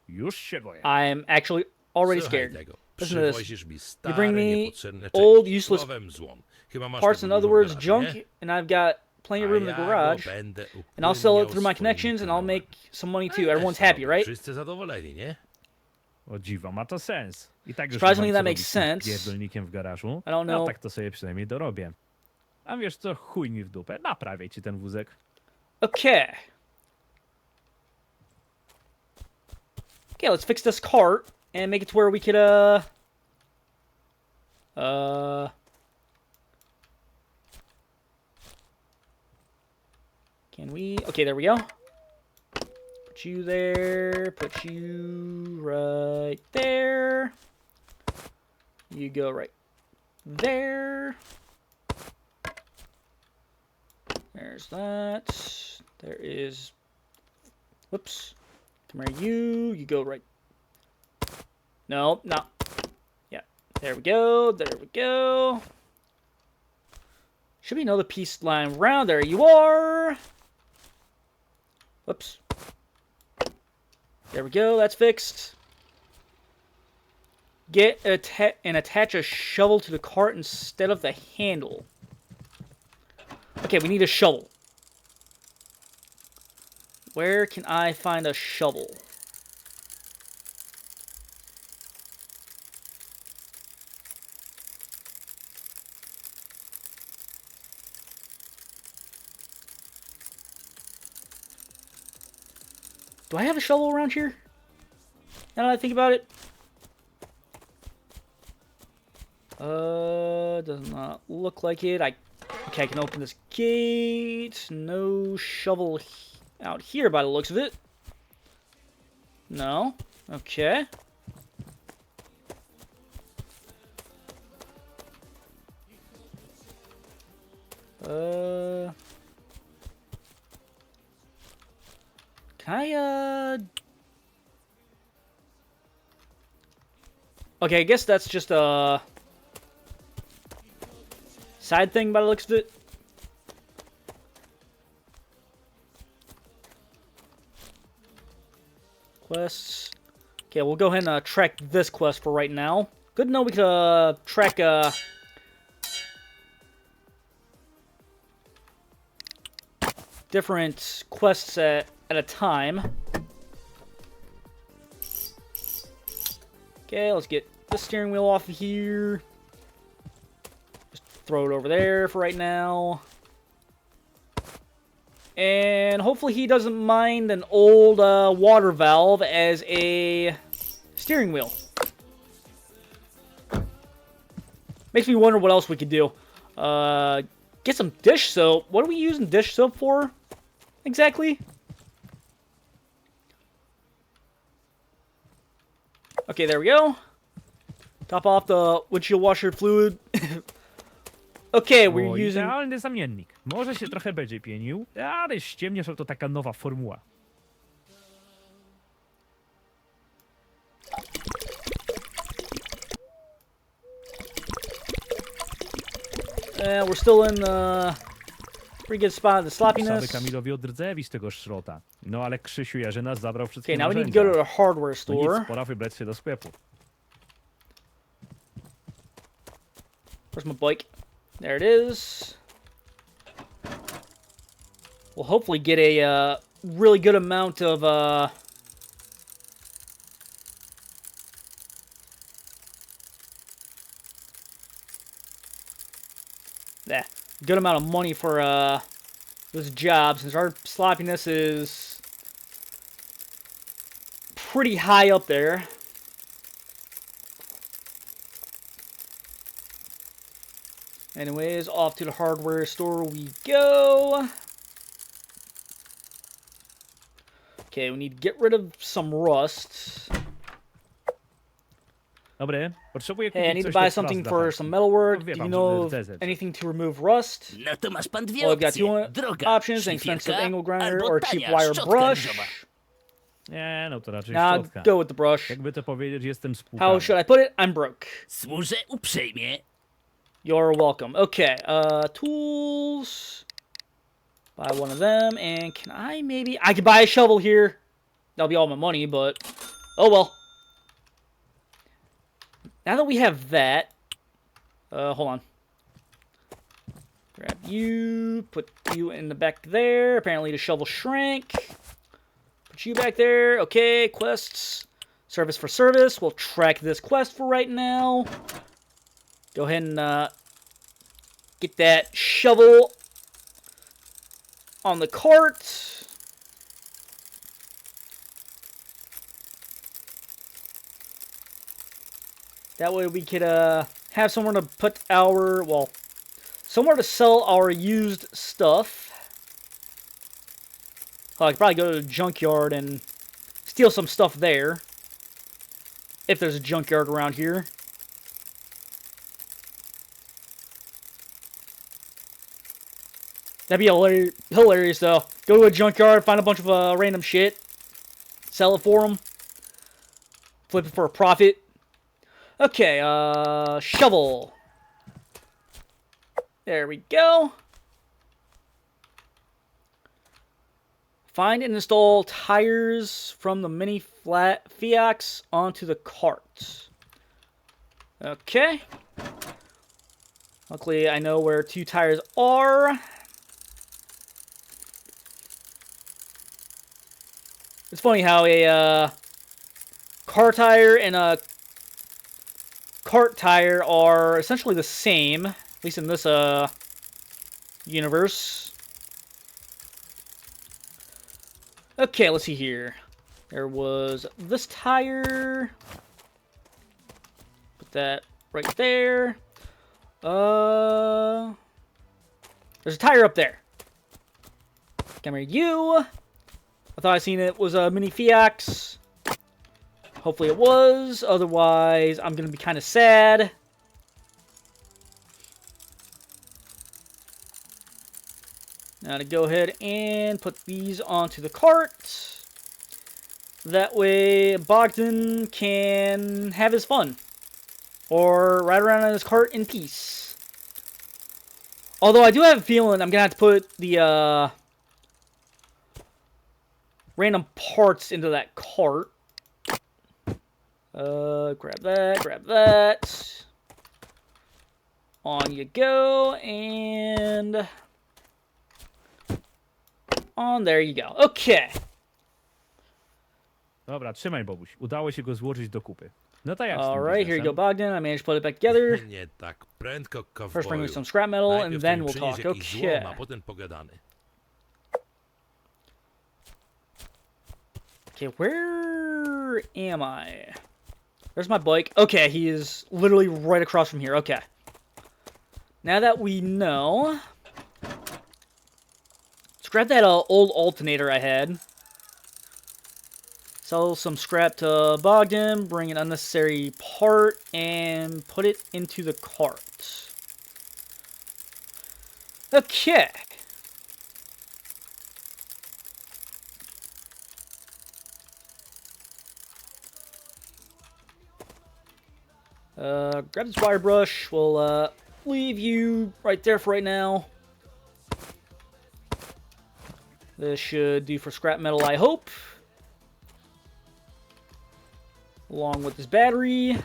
Już się boję. I'm actually already Słuchaj scared. tego. Listen to this. Przywozisz mi You stare, bring me niepotrzebne old, części. useless Słowem złom. Chyba masz Parts, tego in other dużo w words, garażu, junk, nie? and I've got plenty of room in the A ja go garage. będę And I'll sell it upłyniał through my swoim connections, and I'll kanałem. make some money too. No i Everyone's też happy, dobra, right? Wszyscy zadowoleni, nie? O dziwo, ma to sens. I tak już Surprisingly, nie that mam co makes robić z tym sense. pierdolnikiem w garażu. I don't No know. tak to sobie przynajmniej dorobię. A wiesz co, chuj mi w dupę, naprawię ci ten wózek. Okay. Okay, let's fix this cart and make it to where we could, can we? Okay, there we go. Put you there. Put you right there. You go right there. There's that. There is. Whoops. Come here, you. You go right. No, no. Yeah. There we go. There we go. Should be another piece lying around. There you are. Whoops. There we go. That's fixed. Get and attach a shovel to the cart instead of the handle. Okay, we need a shovel. Where can I find a shovel? Do I have a shovel around here? Now that I think about it. Does not look like it. Okay, I can open this gate. No shovel out here by the looks of it. No. Okay. Can I, Okay, I guess that's just a side thing by the looks of it. Quests. Okay, we'll go ahead and track this quest for right now. Good to know we could track different quests at a time. Okay, let's get the steering wheel off of here. Just throw it over there for right now. And hopefully he doesn't mind an old water valve as a steering wheel. Makes me wonder what else we could do. Get some dish soap. What are we using dish soap for? Exactly? Okay, there we go. Top off the windshield washer fluid. Okay, we're O, using... idealny zamiennik. Może się trochę będzie pienił, ale ściemnie, że to taka nowa formuła. We're still in pretty good spot of the Pisały sloppiness. Kamilowi odrdzewi z tego szrota. No ale Krzysiu Jarzyna zabrał wszystkie Okay, now we need to narzędzia. go to the hardware No store. nic, pora wybrać się do sklepu. Where's my bike? There it is. We'll hopefully get a really good amount of good amount of money for this job, since our sloppiness is pretty high up there. Anyways, off to the hardware store we go. Okay, we need to get rid of some rust. Dobre, potrzebuję kupić Hey, I need to coś buy do something prac for dla some Hasi. metalwork. No, Do wie you pan, know że of DZ. anything to remove rust? No to masz pan dwie Well, I've got opcje. two Droga, options: an expensive szlifierka angle grinder albo or a cheap tania wire szczotka brush. ryżowa. Nie, no to raczej Now szczotka. go with the brush. Jakby to powiedzieć, jestem spłukany. How should I put it? I'm broke. Służę uprzejmie. You're welcome. Okay, tools. Buy one of them, and can I maybe... I could buy a shovel here. That'll be all my money, but... Oh well. Now that we have that... hold on. Grab you, put you in the back there. Apparently the shovel shrank. Put you back there. Okay, quests. Service for service. We'll track this quest for right now. Go ahead and get that shovel on the cart. That way we could have somewhere to put our, well, somewhere to sell our used stuff. I could probably go to the junkyard and steal some stuff there. If there's a junkyard around here. That'd be hilarious, though. Go to a junkyard, find a bunch of random shit, sell it for them, flip it for a profit. Okay, shovel. There we go. Find and install tires from the mini flat Fiacs onto the cart. Okay. Luckily, I know where 2 tires are. It's funny how a car tire and a cart tire are essentially the same, at least in this universe. Okay, let's see here. There was this tire. Put that right there. There's a tire up there. Come here, you. I thought I seen it was a mini Fiacs. Hopefully it was. Otherwise, I'm gonna be kind of sad. Now to go ahead and put these onto the cart. That way Bogdan can have his fun. Or ride around on his cart in peace. Although I do have a feeling I'm going to have to put the random parts into that cart. Grab that, grab that. On you go, and... on. There you go. Okay. Dobra, trzymaj, Bobuś. Udało się go złożyć do kupy. No to jak z tym Alright, here you go, biznesem? Bogdan. I managed to put it back together. Nie tak prędko, First bring me kowboju. some scrap metal, and Najpierw then to mi we'll przynieś talk. jakiś złom, a Okay. potem pogadamy. Okay, where am I? There's my bike. Okay, he is literally right across from here. Okay. Now that we know... Let's grab that old alternator I had. Sell some scrap to Bogdan, bring an unnecessary part, and put it into the cart. Okay. Grab this wire brush. We'll leave you right there for right now. This should do for scrap metal, I hope. Along with this battery.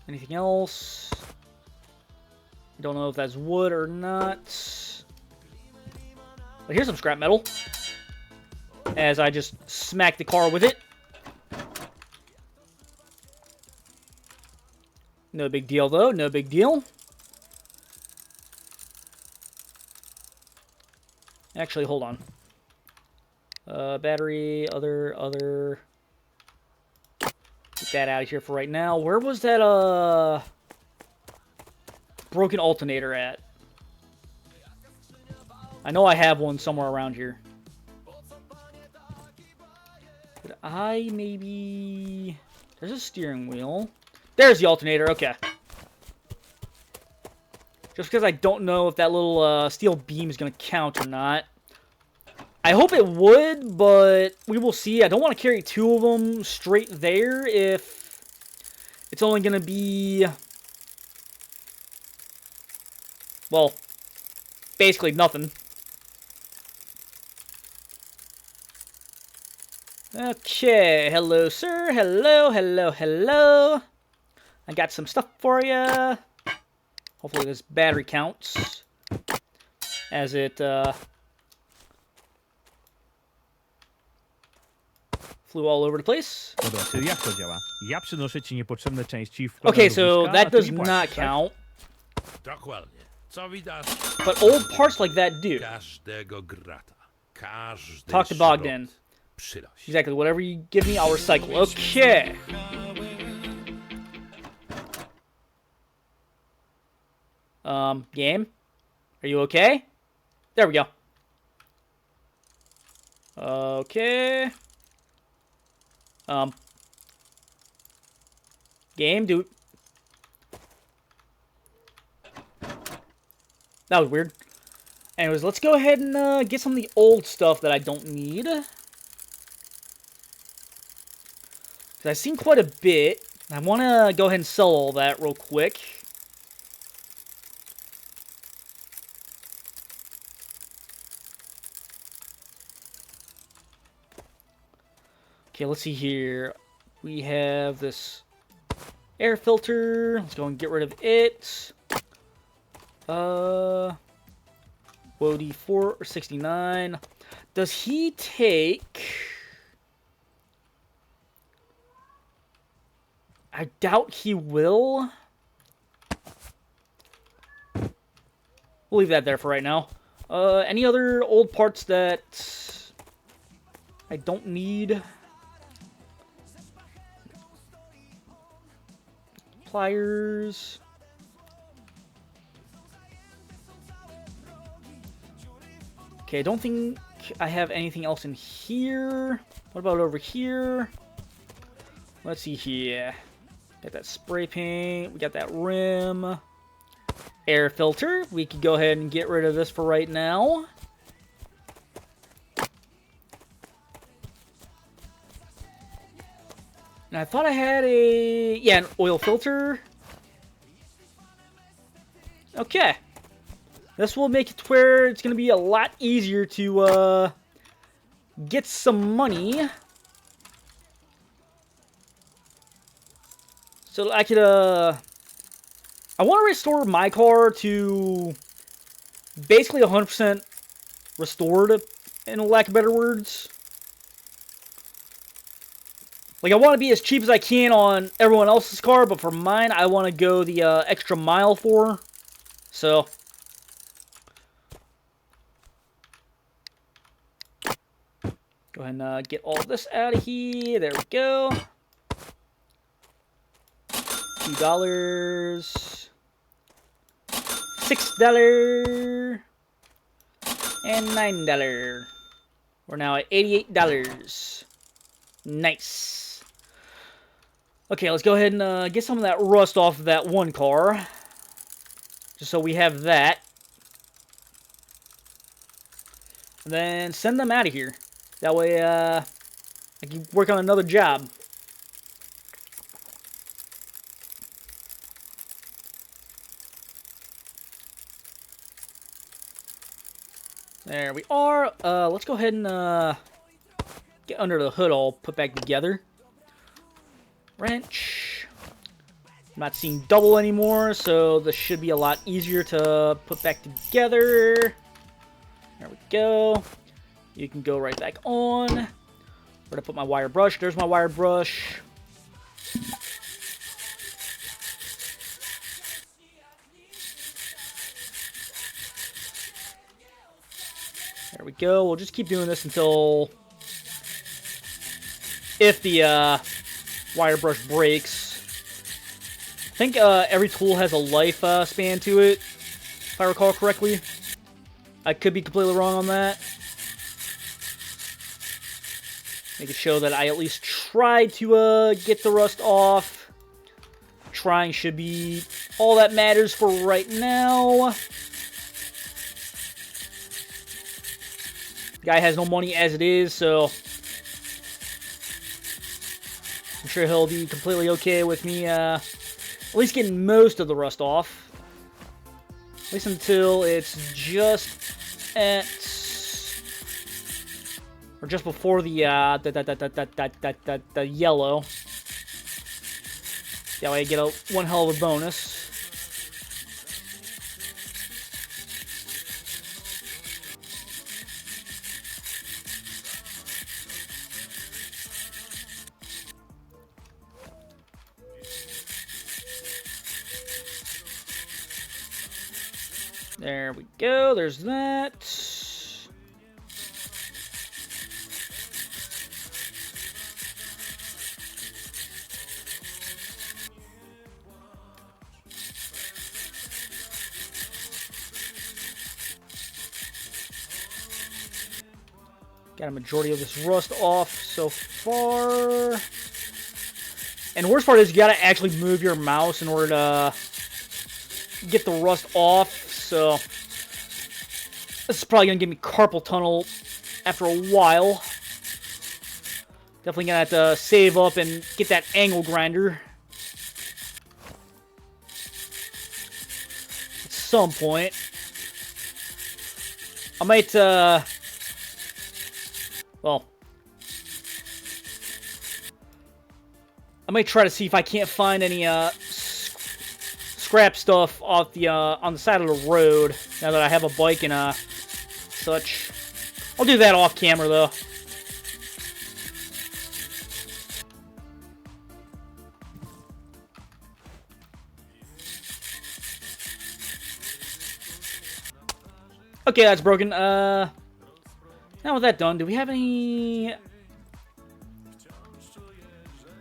Anything else? Don't know if that's wood or not. But here's some scrap metal. As I just smack the car with it. No big deal, though. No big deal. Actually, hold on. Battery, other. Get that out of here for right now. Where was that, broken alternator at? I know I have one somewhere around here. Could I maybe... There's a steering wheel. There's the alternator, okay. Just because I don't know if that little steel beam is going to count or not. I hope it would, but we will see. I don't want to carry two of them straight there if it's only going to be... Well, basically nothing. Okay, hello, sir. Hello, hello, hello. I got some stuff for you. Hopefully this battery counts. As it, flew all over the place. Dobra, czyli jak to działa? Ja przynoszę ci niepotrzebne części, wkładam Okay, do so wózka, a that ty does mi not płacisz, tak? count. Dokładnie. Co widać? But old parts like that do. Każdego grata. Każdy Talk to Bogdan. szrot przynosi. Exactly, whatever you give me, I'll recycle. Okay. Game? Are you okay? There we go. Okay. Game, dude. That was weird. Anyways, let's go ahead and get some of the old stuff that I don't need. Because I've seen quite a bit. I want to go ahead and sell all that real quick. Okay, let's see here. We have this air filter. Let's go and get rid of it. Wody 4 or 69. Does he take... I doubt he will. We'll leave that there for right now. Any other old parts that I don't need? Pliers. Okay, I don't think I have anything else in here. What about over here? Let's see here. Got that spray paint. We got that rim. Air filter. We could go ahead and get rid of this for right now. And I thought I had an oil filter. Okay. This will make it to where it's going to be a lot easier to get some money. So I could I want to restore my car to basically 100% restored, in lack of better words. Like, I want to be as cheap as I can on everyone else's car, but for mine, I want to go the extra mile for. So, go ahead and get all this out of here. There we go. $2. $6. And $9. We're now at $88. Nice. Okay, let's go ahead and get some of that rust off of that one car. Just so we have that. And then send them out of here. That way, I can work on another job. There we are. Let's go ahead and get under the hood all put back together. Wrench. I'm not seeing double anymore, so this should be a lot easier to put back together. There we go. You can go right back on. Where to put my wire brush? There's my wire brush. There we go. We'll just keep doing this until if the wire brush breaks. I think every tool has a life span to it, if I recall correctly. I could be completely wrong on that. Make it show that I at least tried to get the rust off. Trying should be all that matters for right now. Guy has no money as it is, so I'm sure he'll be completely okay with me at least getting most of the rust off. At least until it's just at, or just before the yellow. That way I get one hell of a bonus. There we go, there's that. Got a majority of this rust off so far. And the worst part is you gotta actually move your mouse in order to get the rust off. So this is probably gonna give me carpal tunnel after a while. Definitely gonna have to save up and get that angle grinder at some point. I might well, I might try to see if I can't find any scrap stuff off the on the side of the road now that I have a bike and such. I'll do that off camera though. Okay, that's broken. Now with that done, do we have any?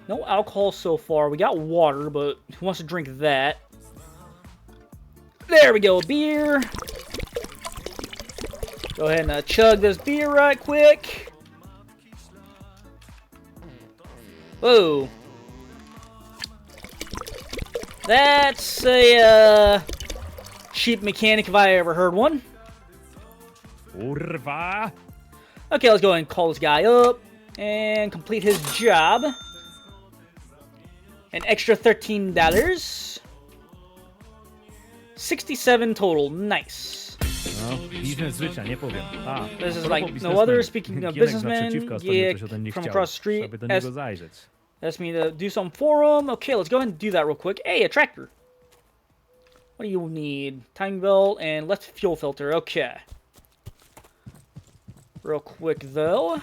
No alcohol so far. We got water, but who wants to drink that? There we go, beer. Go ahead and chug this beer right quick. Whoa. That's a cheap mechanic if I ever heard one. Kurwa. Okay, let's go ahead and call this guy up and complete his job. An extra $13. 67 total. Nice. No, biznes zwyczaj, nie powiem. A, This is propos like no biznesmen. other. Speaking of Gienek businessmen, naprzeciwko, ostatnio yeah, coś o tym nie from chciał, across the street żeby do niego zajrzeć. asked me to do something for him. Okay, let's go ahead and do that real quick. Hey, a tractor. What do you need? Timing belt and left fuel filter. Okay. Real quick, though.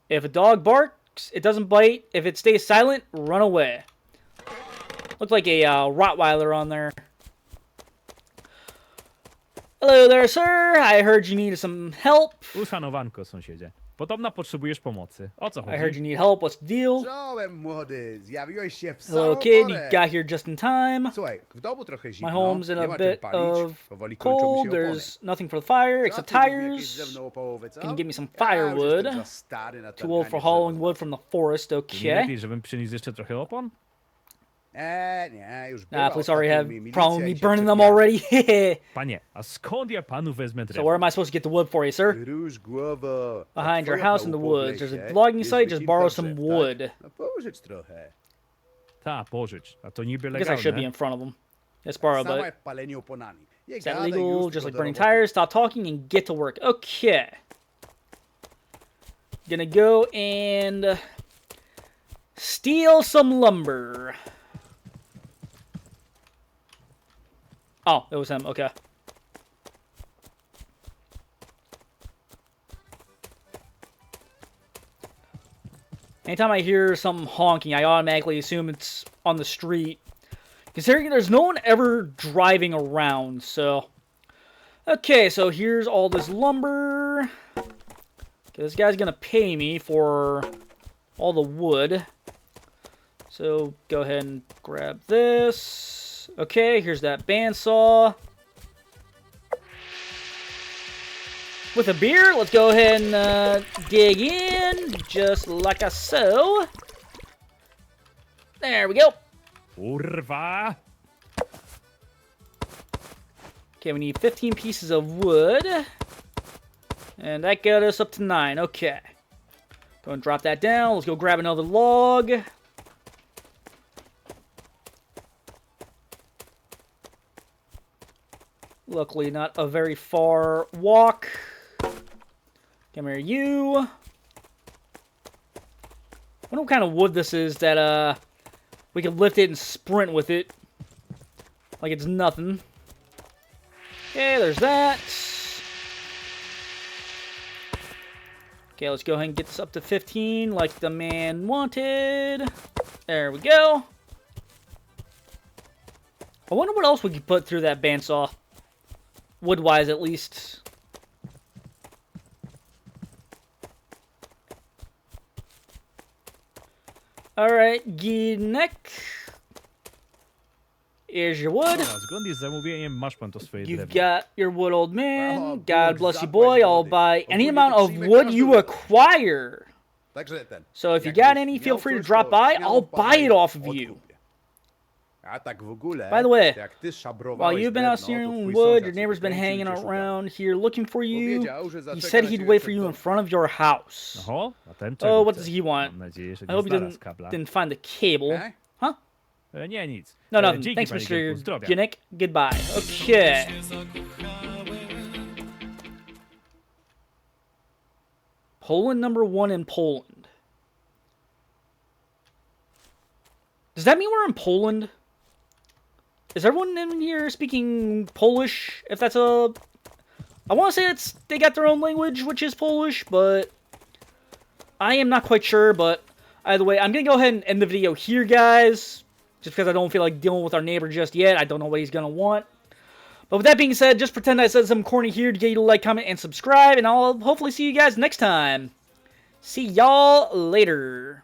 If a dog barks, it doesn't bite. If it stays silent, run away. Looks like a Rottweiler on there. Hello there, sir. I heard you needed some help. Uszanowanko, sąsiedzie. Podobno potrzebujesz pomocy. O co chodzi? I heard you need help. What's the deal? Czołem, młody! Zjawiłeś się w Hello, samą kid. You porę. got here just in time. Słuchaj, w domu trochę zimno. My home's in nie a ma czym bit palić. of Powoli kończą mi cold. się opony. There's nothing for the fire except Co ty byś jakieś ze tires. mną o połowę, co? Can you give me some Ja już firewood? jestem za stary na Too old for targanie hauling drzewa. wood from the forest. Nie Okay. lepiej, żebym przyniósł jeszcze trochę opon? Nie, już Nah, police already have ostatnio mi problem with milicja me i się burning them czepiała. already. Panie, a skąd ja panu wezmę So drewno? where am I supposed to get the wood for you, sir? Róż głowa. A Behind your twoja house in the chałupa w woods. There's lesie a logging jest site. Just wycinka borrow some drzew, wood. tak? No pożyć trochę. Ta, pożycz. A to niby I guess I should be legalne. in front of them. Let's borrow, Sama but jak palenie oponami. Nie is that gadaj legal? już, Just tylko like do burning roboty. tires. Stop talking and get to work. Okay. Gonna go and steal some lumber. Oh, it was him. Okay. Anytime I hear something honking, I automatically assume it's on the street. Considering there's no one ever driving around, so... Okay, so here's all this lumber. Okay, this guy's gonna pay me for all the wood. So, go ahead and grab this. Okay, here's that bandsaw. With a beer, let's go ahead and dig in, just like so. There we go. Kurwa! Okay, we need 15 pieces of wood. And that got us up to 9. Okay. Go and drop that down. Let's go grab another log. Luckily, not a very far walk. Come here, you. I wonder what kind of wood this is that, we can lift it and sprint with it. Like it's nothing. Okay, there's that. Okay, let's go ahead and get this up to 15 like the man wanted. There we go. I wonder what else we could put through that bandsaw. Wood-wise, at least. Alright, Ginek. Here's your wood. Dobra, zgodnie z zamówieniem masz pan to swoje You've drewno. got your wood, old man. Oh, God Bóg bless you, zapłać boy. I'll wody. buy any Ogólnie amount to of przyjmę wood każdy you lód. acquire. Także ten. So if you jakbyś got any, feel miał free to coś, drop to by. śmiało I'll buy it podaj, off of you. odkupię. A tak w ogóle, By the way, jak ty While szabrowałeś you've been out drewno, to stealing twój wood, sąsiad your się neighbor's been wtrącił i hanging cię szukał. around here looking for you. Powiedział, że He zaczeka said na he'd ciebie wait przed for you in domem. front of your house. Oho, a ten Oh, czego what chce? does he want? Mam nadzieję, że I nie hope he znalazł kabla. didn't find the cable. E? Huh? Nie, nic. No, nothing. Dzięki, Thanks, panie Mr. Gierku, zdrowia. Ginek. Goodbye. Okay. Poland #1 in Poland. Does that mean we're in Poland? Is everyone in here speaking Polish? If that's a... I want to say they got their own language, which is Polish, but I am not quite sure, but either way, I'm going to go ahead and end the video here, guys, just because I don't feel like dealing with our neighbor just yet. I don't know what he's going to want. But with that being said, just pretend I said something corny here to get you to like, comment, and subscribe, and I'll hopefully see you guys next time. See y'all later.